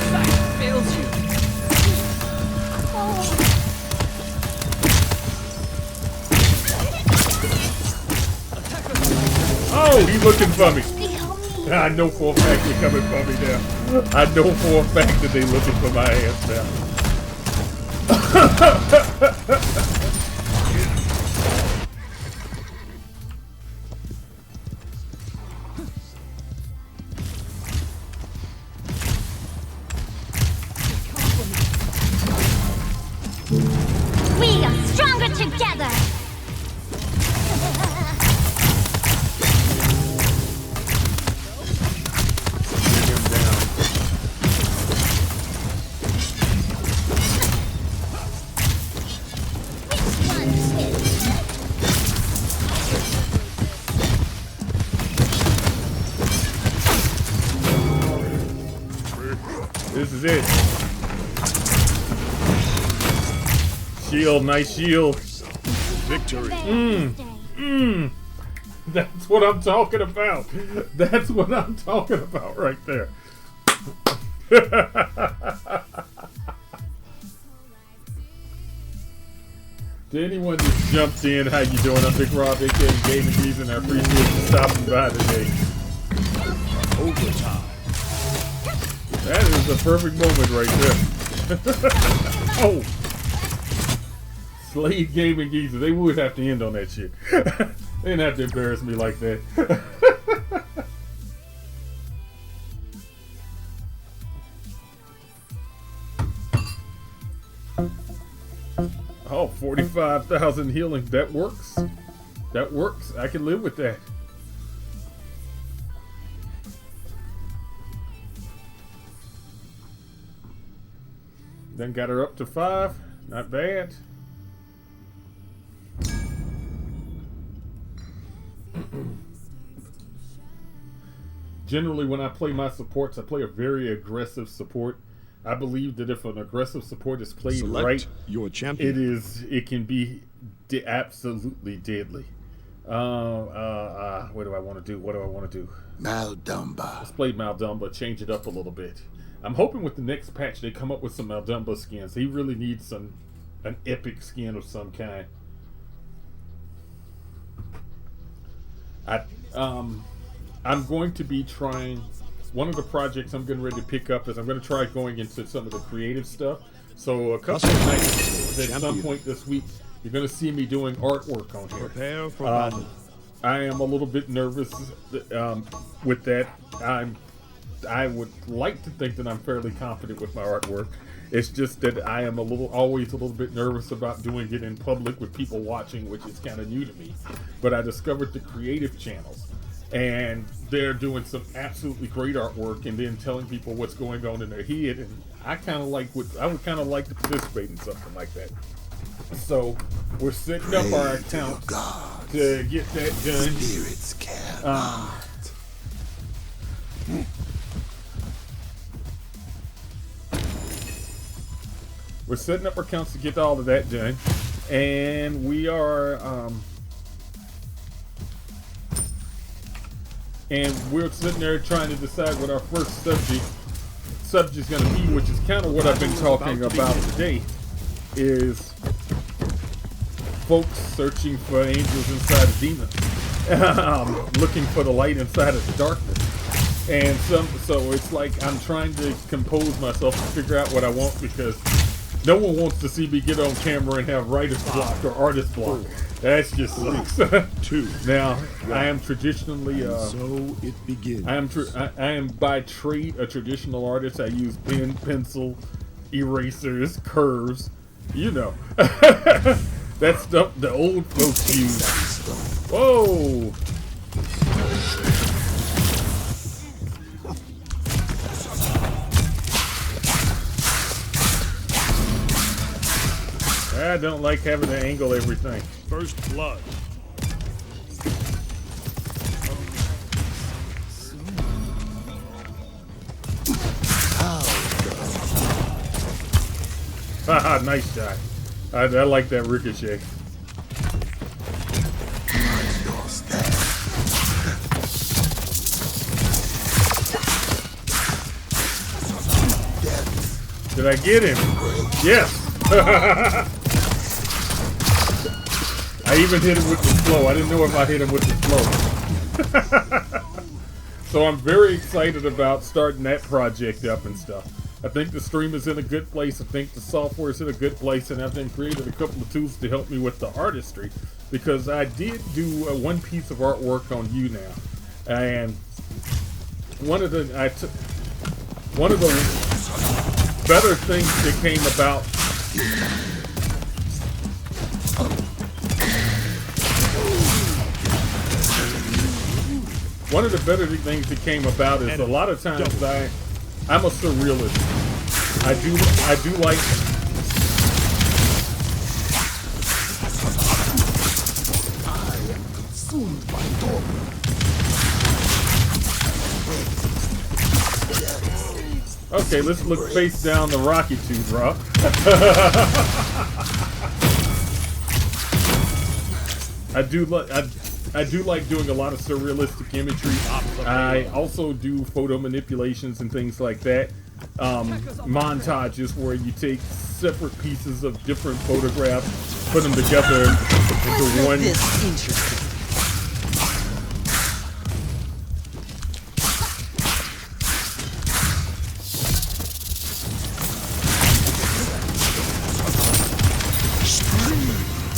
Sight fails you. Oh, he's looking for me. Feel me. I know for a fact they're coming for me now. I know for a fact that they're looking for my ass now. We are stronger together. Bring him down. One twist. This is it. Shield, nice shield. Victory. That's what I'm talking about. That's what I'm talking about right there. To anyone that jumped in, how you doing? I'm Big Rob, aka Gaming Geeks, and I appreciate you stopping by today. Overtime. That is a perfect moment right there. Oh! Slade Gaming Geezer, they would have to end on that shit. They didn't have to embarrass me like that. Oh, 45,000 healing. That works. That works. I can live with that. Then got her up to 5. Not bad. Generally, when I play my supports, I play a very aggressive support. I believe that if an aggressive support is played Select right, your champion. it can be absolutely deadly. What do I want to do? What do I want to do? Maldumba. Let's play Maldumba, change it up a little bit. I'm hoping with the next patch they come up with some Maldumba skins. He really needs an epic skin of some kind. I'm going to be trying. One of the projects I'm getting ready to pick up is I'm going to try going into some of the creative stuff. So a couple of nights at some point this week, you're going to see me doing artwork on here. Prepare for battle. I am a little bit nervous with that. I would like to think that I'm fairly confident with my artwork. It's just that I am always a little bit nervous about doing it in public with people watching, which is kind of new to me. But I discovered the creative channels, and they're doing some absolutely great artwork and then telling people what's going on in their head. And I would kind of like to participate in something like that. So we're setting up our account to get that done. Spirits cannot. We're setting up our accounts to get all of that done, and we are and we're sitting there trying to decide what our first subject's going to be, which is kind of what I've been talking about today, is folks searching for angels inside of demons, looking for the light inside of the darkness. And so it's like I'm trying to compose myself to figure out what I want, because no one wants to see me get on camera and have writer's block or artist block. That's just sucks. 2. Now, I am traditionally So it begins. I am by trade a traditional artist. I use pen, pencil, erasers, curves. You know, that stuff the old folks use. Whoa! I don't like having to angle everything. First blood. Haha, nice shot. I like that ricochet. Did I get him? Yes. I even hit him with the slow. I didn't know if I hit him with the slow. So I'm very excited about starting that project up and stuff. I think the stream is in a good place. I think the software is in a good place, and I've then created a couple of tools to help me with the artistry, because I did do one piece of artwork on you now, and one of the better things that came about. One of the better things that came about is a lot of times I'm a surrealist. I do like Okay, let's look face down the rocky tube, bro. I do like doing a lot of surrealistic imagery. I also do photo manipulations and things like that. Montages where you take separate pieces of different photographs, put them together into one. This interesting.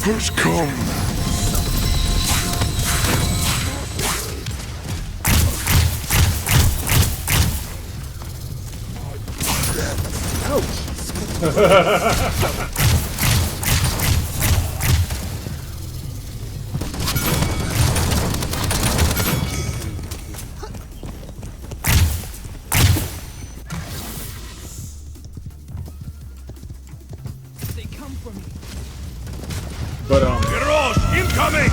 Has come. They come for me. But Heroes incoming!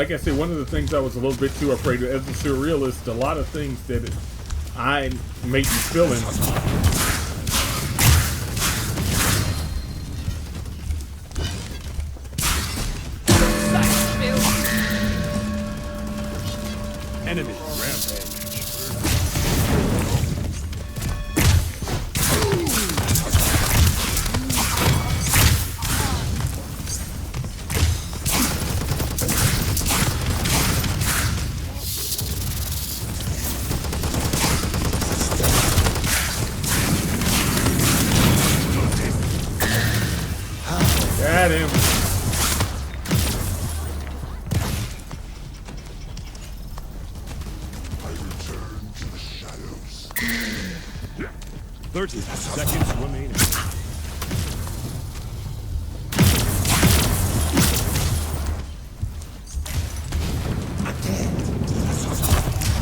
like I said, one of the things I was a little bit too afraid of as a surrealist, a lot of things that I make me feel in. Enemy rampage. Got him. I return to the shadows. 30 seconds remaining.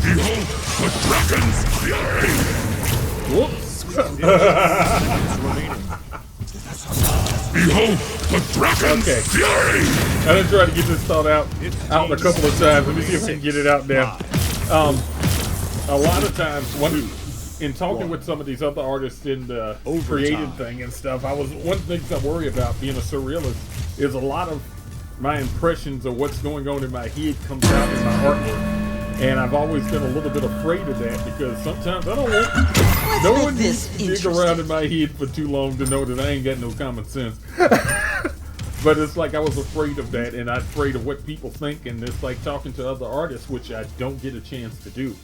Behold the dragon's fury! Whoops. Remaining. Behold the dragon's Okay. fury! I done tried to get this thought out a couple of times. Let me see if I can get it out now. A lot of times, in talking with some of these other artists in the creative thing and stuff, one of the things I worry about being a surrealist is a lot of my impressions of what's going on in my head comes out in my artwork. And I've always been a little bit afraid of that because sometimes I don't want no one needs to dig around in my head for too long to know that I ain't got no common sense. But it's like I was afraid of that, and I'm afraid of what people think, and it's like talking to other artists, which I don't get a chance to do.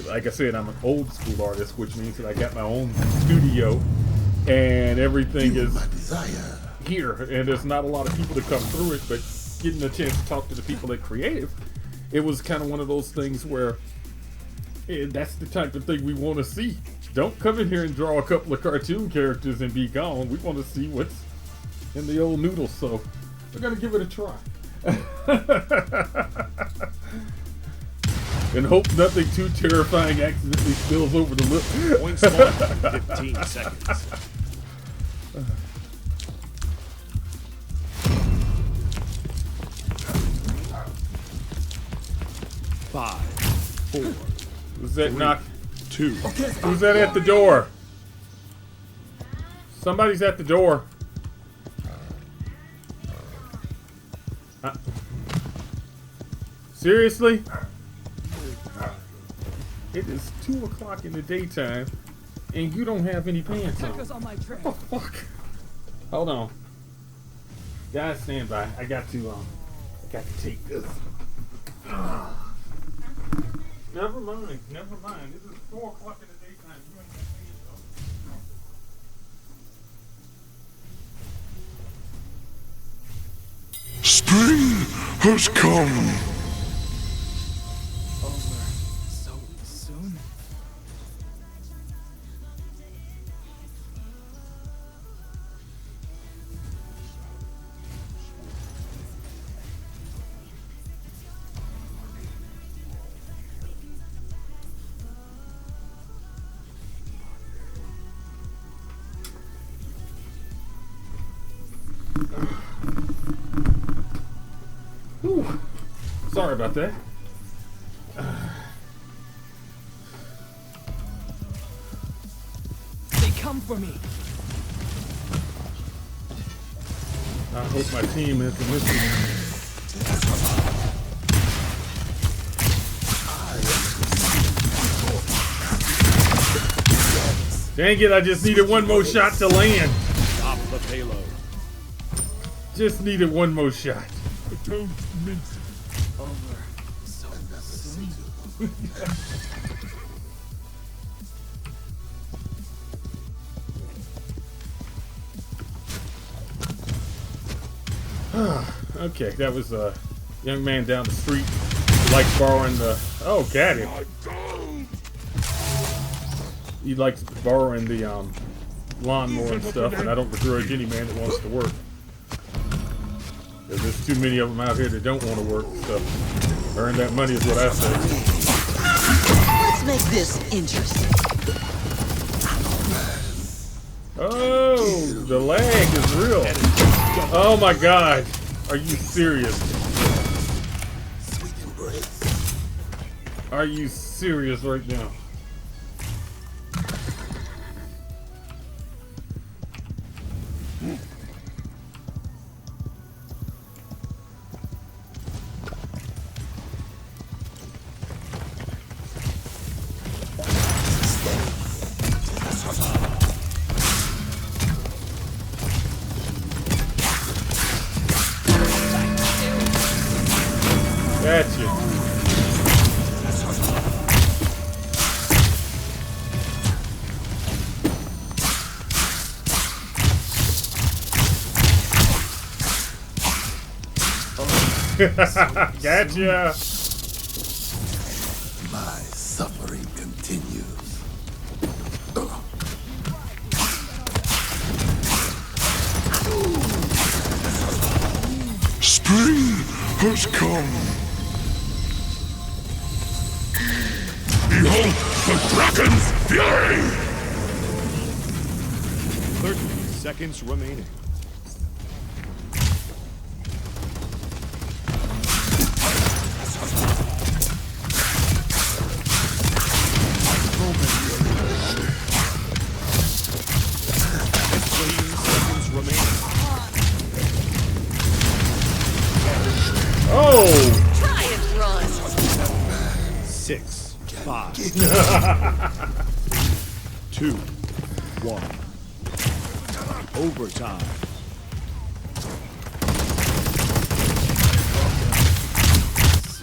Like I said, I'm an old school artist, which means that I got my own studio, and everything is here, and there's not a lot of people to come through it, but getting a chance to talk to the people that creative, it was kind of one of those things where that's the type of thing we want to see. Don't come in here and draw a couple of cartoon characters and be gone. We want to see what's in the old noodles, so we're gonna give it a try. And hope nothing too terrifying accidentally spills over the lip. Point spawn in 15 seconds. Five, 4, Who's that knock? 2. Who's that at the door? Somebody's at the door. Seriously? It is 2 o'clock in the daytime, and you don't have any pants on. Focus on my trail. Oh, fuck. Hold on. Guys, stand by. I got to take this. Never mind. Never mind. This is 4 o'clock in the daytime. You ain't got pants on. Spring has come. Over so soon? Whew. Sorry about that. They come for me. I hope my team isn't listening. Dang it, I just needed one more shot to land. Stop the payload. Just needed one more shot. Over so soon? Okay, that was a young man down the street who likes borrowing the... Oh, got him. He likes borrowing the lawnmower and stuff, and I don't begrudge any man that wants to work. 'Cause there's too many of them out here that don't want to work, so earn that money is what I say. Let's make this interesting. Oh, the lag is real. Oh my god. Are you serious? Are you serious right now? Gotcha. Gotcha. My suffering continues. Spring has come. Behold the dragon's fury! 30 seconds remaining. Oh! Try and run. 6, 5, 2, 1. Overtime.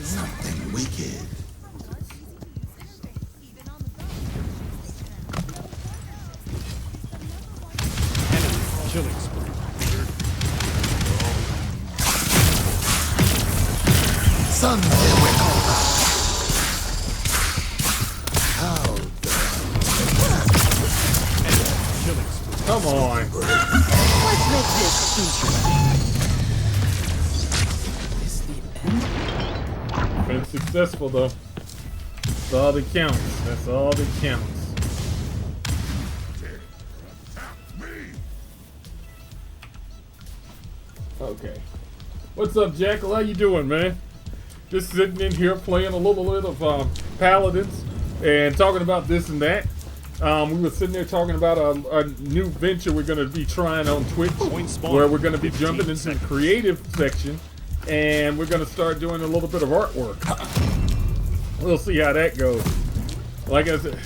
Something wicked. Enemy killing spree. Sunday Wickover. How Enemy killing spree. Come on. Let's make this interesting. Is the end? Been successful though. That's all that counts. That's all that counts. Okay. What's up, Jackal? How you doing, man? Just sitting in here playing a little bit of Paladins and talking about this and that. We were sitting there talking about a new venture we're going to be trying on Twitch, where we're going to be jumping into the creative section, and we're going to start doing a little bit of artwork. We'll see how that goes. Like I said,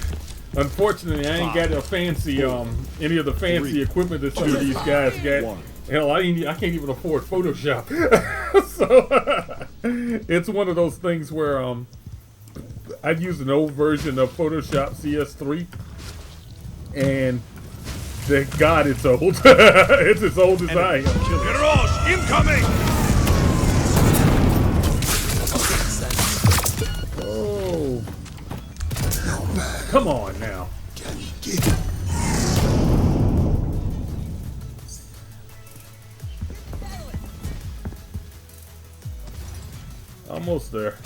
unfortunately, I ain't got a fancy, any of the fancy equipment that some of these guys got. Hell, I can't even afford Photoshop. So it's one of those things where I've used an old version of Photoshop CS3, and thank God it's old. It's as old as I am. Mirage incoming! Oh, come on now. Can get it. Almost there.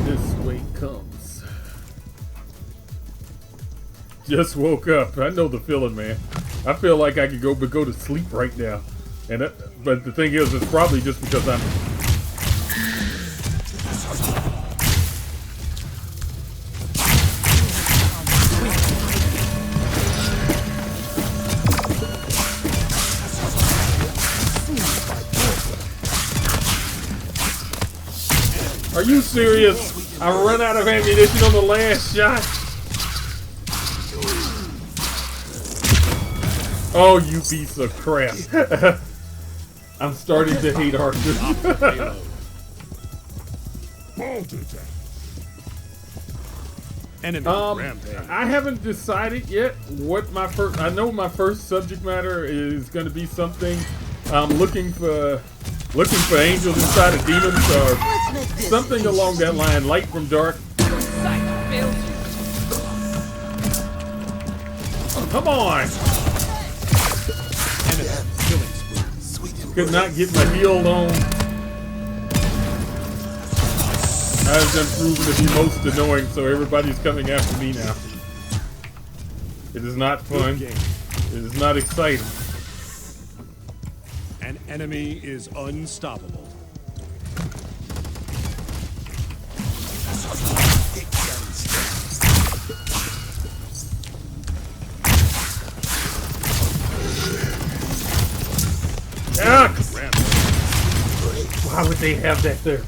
This way comes. Just woke up. I know the feeling, man. I feel like I could go to sleep right now. And but the thing is, it's probably just because I'm. Are you serious? I run out of ammunition on the last shot. Oh, you piece of crap. I'm starting to hate Arthur. Enemy rampage. I haven't decided yet what my first. I know my first subject matter is going to be something. I'm looking for angels inside of demons, or something along that line. Light from dark. Your sight fails you. Oh, come on! Enemy killing spree. Could not get my heal on. I've been proven to be most annoying, so everybody's coming after me now. It is not fun. It is not exciting. An enemy is unstoppable. Ah! Why would they have that there?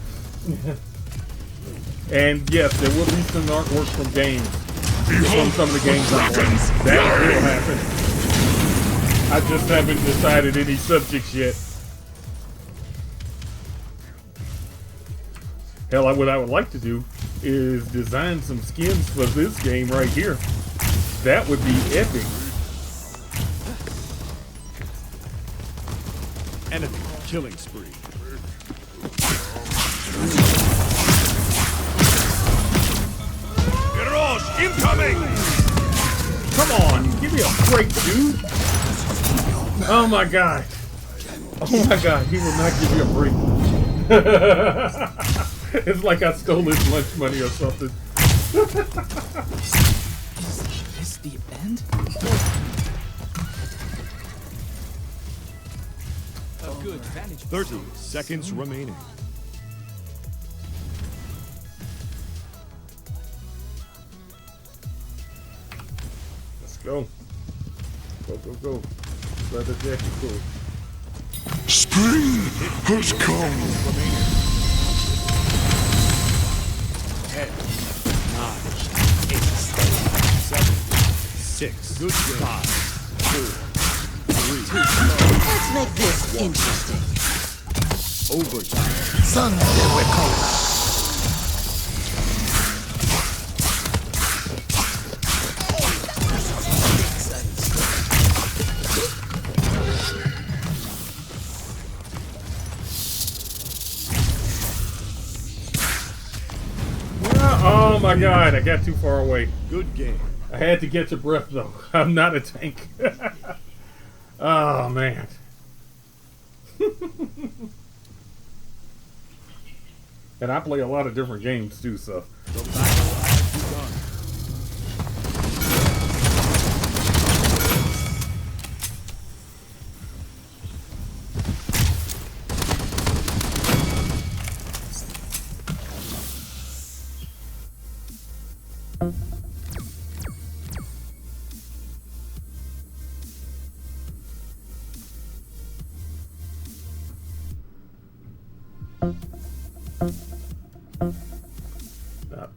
And yes, there will be some artwork from games. From some of the games I'm playing. That will happen. I just haven't decided any subjects yet. Hell, what I would like to do is design some skins for this game right here. That would be epic. Enemy killing spree. Mirage incoming! Come on, give me a break, dude. Oh my god. Oh my god, he will not give you a break. It's like I stole his lunch money or something. Is this the end? A good vantage. 30 seconds remaining. Let's go. Go. Brother Jackie, go. Spring has come. 10, 9, 8, 7, 6, 5, 4, 3, Let's make this interesting. overtime. Sun will come. Oh my god, I got too far away. Good game. I had to get your breath though. I'm not a tank. Oh man. And I play a lot of different games too, so. The battle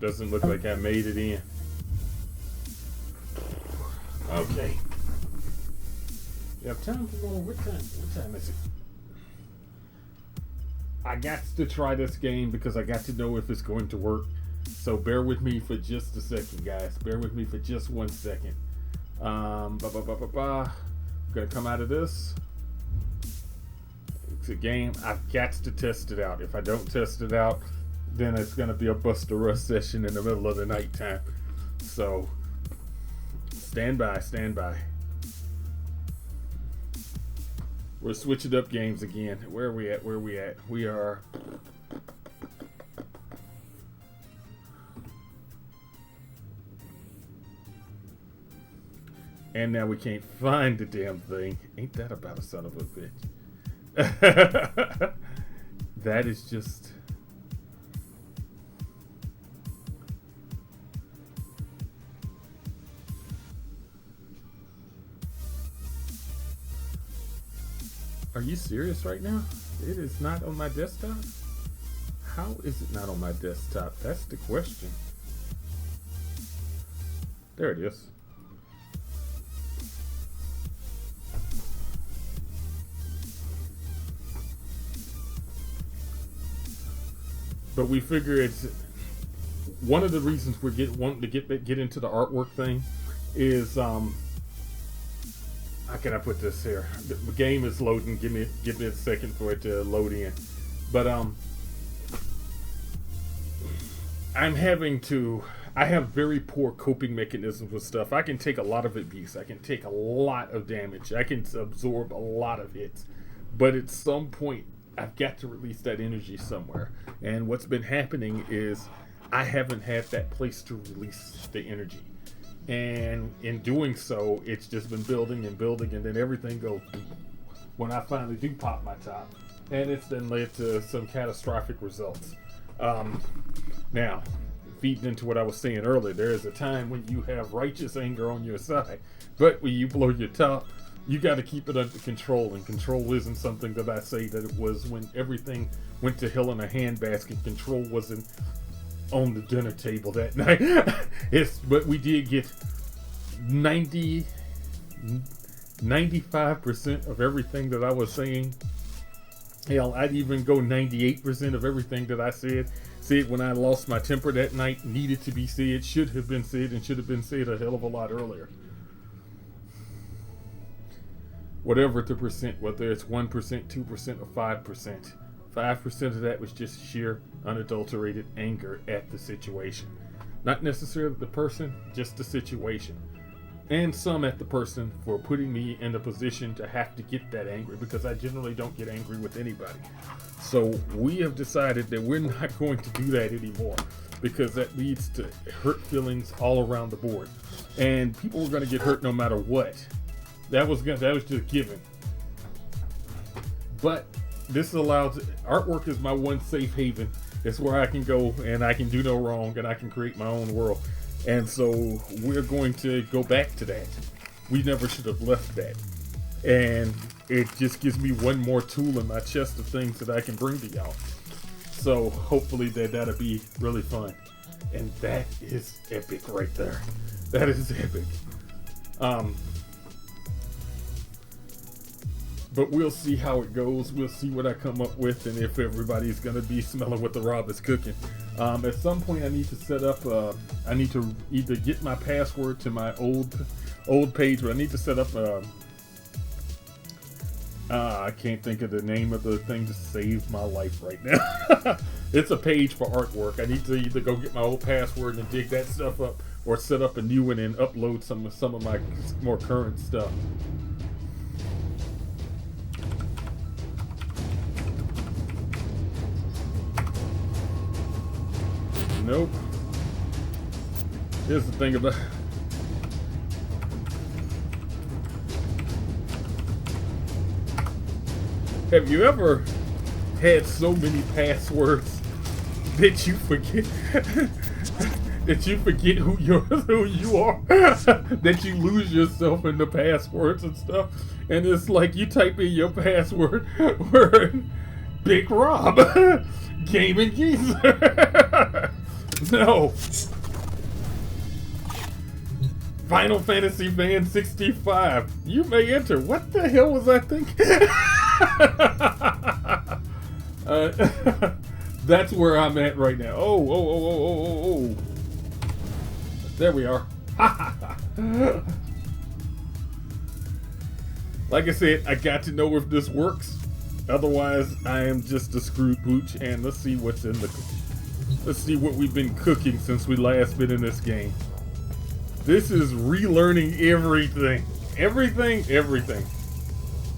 Doesn't look like I made it in. Okay. You have time for more? What time is it? I got to try this game because I got to know if it's going to work. So bear with me for just a second, guys. Bear with me for just 1 second. I'm gonna come out of this. It's a game. I've got to test it out. If I don't test it out, then it's gonna be a Buster Rush session in the middle of the night time. So stand by, stand by. We're switching up games again. Where are we at? Where are we at? We are. And now we can't find the damn thing. Ain't that about a son of a bitch? That is just. Are you serious right now? It is not on my desktop? How is it not on my desktop? That's the question. There it is. But we figure it's one of the reasons we're wanting to get into the artwork thing is how can I put this here? The game is loading. Give me a second for it to load in. But I have very poor coping mechanisms with stuff. I can take a lot of abuse. I can take a lot of damage. I can absorb a lot of hits. But at some point, I've got to release that energy somewhere. And what's been happening is I haven't had that place to release the energy. And in doing so, it's just been building and building, and then everything goes when I finally do pop my top. And it's then led to some catastrophic results. Now, feeding into what I was saying earlier, there is a time when you have righteous anger on your side, but when you blow your top, you got to keep it under control. And control isn't something that I say that it was when everything went to hell in a handbasket. Control wasn't on the dinner table that night. But we did get 95% of everything that I was saying. Hell, I'd even go 98% of everything that I said when I lost my temper that night. Needed to be said, should have been said, and should have been said a hell of a lot earlier. Whatever the percent, whether it's 1%, 2%, or 5%. 5% of that was just sheer, unadulterated anger at the situation. Not necessarily the person, just the situation. And some at the person for putting me in a position to have to get that angry, because I generally don't get angry with anybody. So we have decided that we're not going to do that anymore, because that leads to hurt feelings all around the board. And people were going to get hurt no matter what. That was just given. But this allows, artwork is my one safe haven. It's where I can go and I can do no wrong and I can create my own world. And so we're going to go back to that. We never should have left that. And it just gives me one more tool in my chest of things that I can bring to y'all. So hopefully that'll be really fun. And that is epic right there. That is epic. But we'll see how it goes. We'll see what I come up with, and if everybody's gonna be smelling what the Rob is cooking. At some point, I need to set up. I need to either get my password to my old page, but I need to set up. I can't think of the name of the thing to save my life right now. It's a page for artwork. I need to either go get my old password and dig that stuff up, or set up a new one and upload some of my more current stuff. Nope. Here's the thing about. Have you ever had so many passwords that you forget that you forget who you are, that you lose yourself in the passwords and stuff, and it's like you type in your password word, Big Rob, Gaming Geezer. No. Final Fantasy Fan 65. You may enter. What the hell was I thinking? That's where I'm at right now. Oh. There we are. Like I said, I got to know if this works. Otherwise, I am just a screwed pooch. And let's see what's in the... Let's see what we've been cooking since we last been in this game. This is relearning everything. Everything.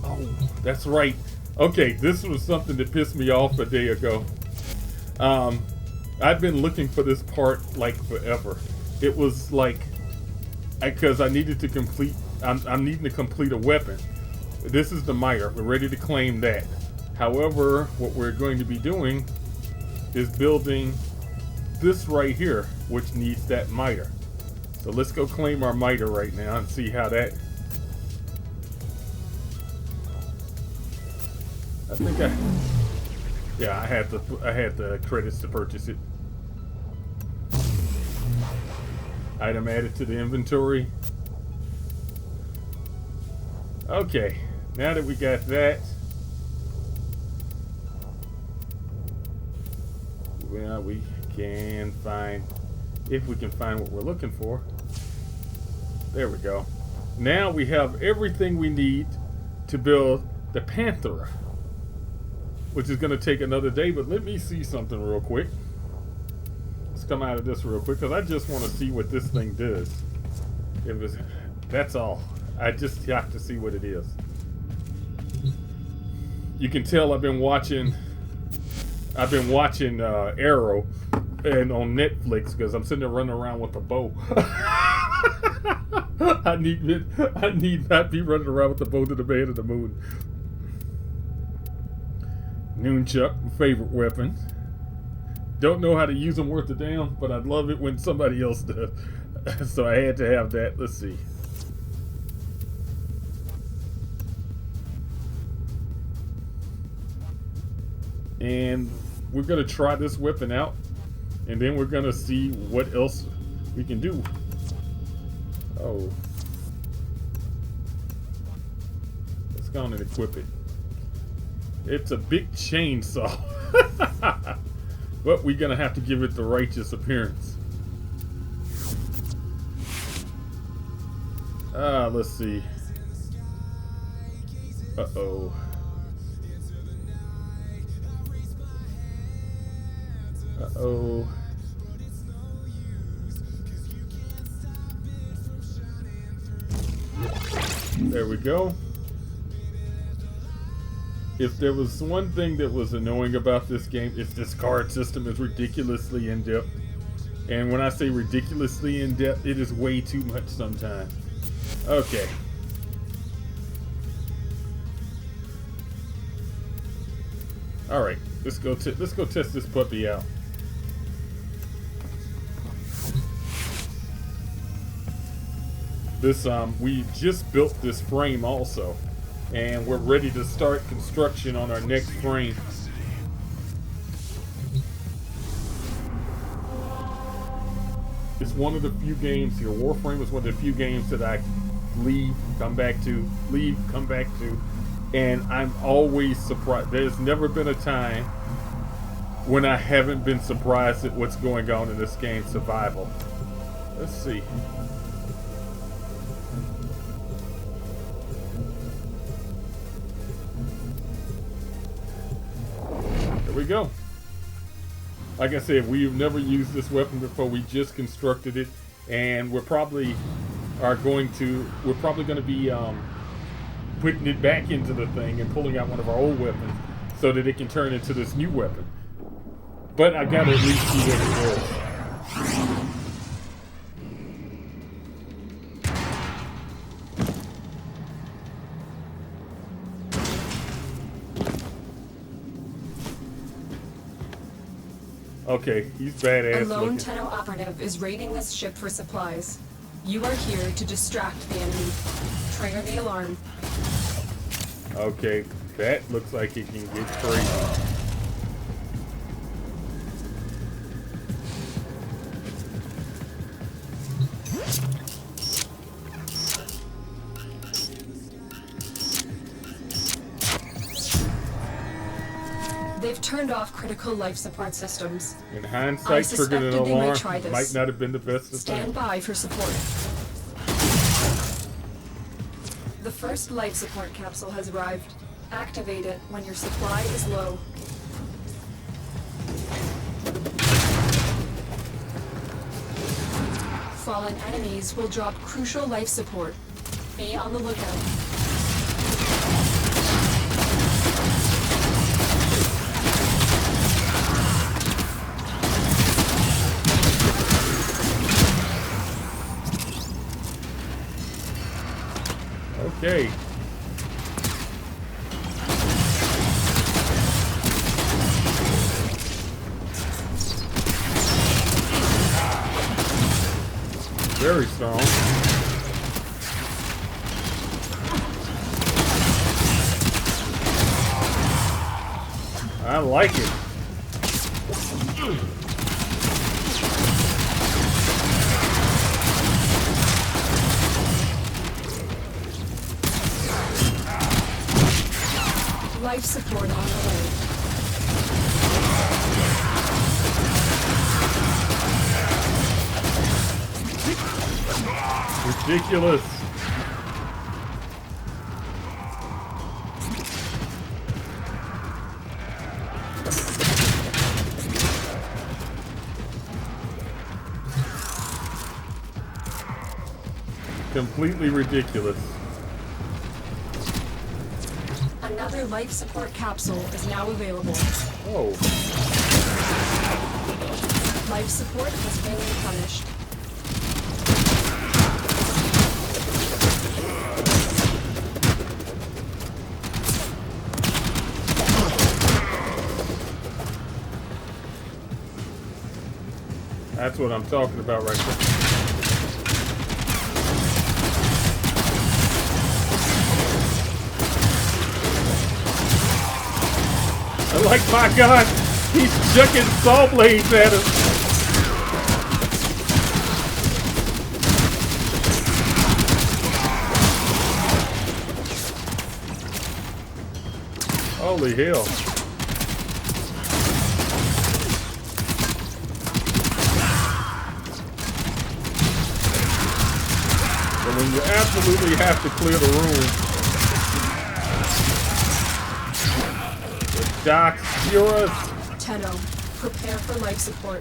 Oh, that's right. Okay, this was something that pissed me off a day ago. I've been looking for this part like forever. It was like, because I needed to complete, I'm needing to complete a weapon. This is the miter. We're ready to claim that. However, what we're going to be doing is building this right here, which needs that miter. So let's go claim our miter right now and see how that... I think yeah, I had the credits to purchase it. Item added to the inventory. Okay, now that we got that, well, we can find, if we can find what we're looking for. There we go. Now we have everything we need to build the Panthera, which is going to take another day, but let me see something real quick. Let's come out of this real quick, because I just want to see what this thing does. That's all. I just have to see what it is. You can tell I've been watching Arrow and on Netflix, because I'm sitting there running around with a bow. I need not be running around with the bow to the man of the moon. Nunchuck, favorite weapon. Don't know how to use them worth a damn, but I'd love it when somebody else does. So I had to have that. Let's see. And we're going to try this weapon out, and then we're going to see what else we can do. Oh. Let's go on and equip it. It's a big chainsaw. But we're going to have to give it the righteous appearance. Let's see. Uh-oh. Uh-oh. There we go. If there was one thing that was annoying about this game, it's this card system is ridiculously in-depth. And when I say ridiculously in-depth, it is way too much sometimes. Okay. Alright, let's go test this puppy out. This we just built this frame also, and we're ready to start construction on our next frame. It's one of the few games here. Warframe is one of the few games that I leave, come back to, and I'm always surprised. There's never been a time when I haven't been surprised at what's going on in this game, survival. Let's see. There we go. Like I said, we've never used this weapon before. We just constructed it, and we're probably going to be putting it back into the thing and pulling out one of our old weapons so that it can turn into this new weapon. But I gotta at least see what it does. Okay, he's A badass lone looking. Tenno operative is raiding this ship for supplies. You are here to distract the enemy. Trigger the alarm. Okay, that looks like it can get crazy. They've turned off critical life support systems. In I hindsight, triggering an suspected they may alarm try this. might not have been the best of Stand things. by for support. The first life support capsule has arrived. Activate it when your supply is low. Fallen enemies will drop crucial life support. Be on the lookout. Okay. Very strong. I like it. Life support on the way. Ridiculous. Completely ridiculous. Another life support capsule is now available. Oh, Life support has been replenished. that's what I'm talking about right there. Like, my God, he's chucking saw blades at us. Holy hell. But when you absolutely have to clear the room, Doc, cure us. Tenno, prepare for life support.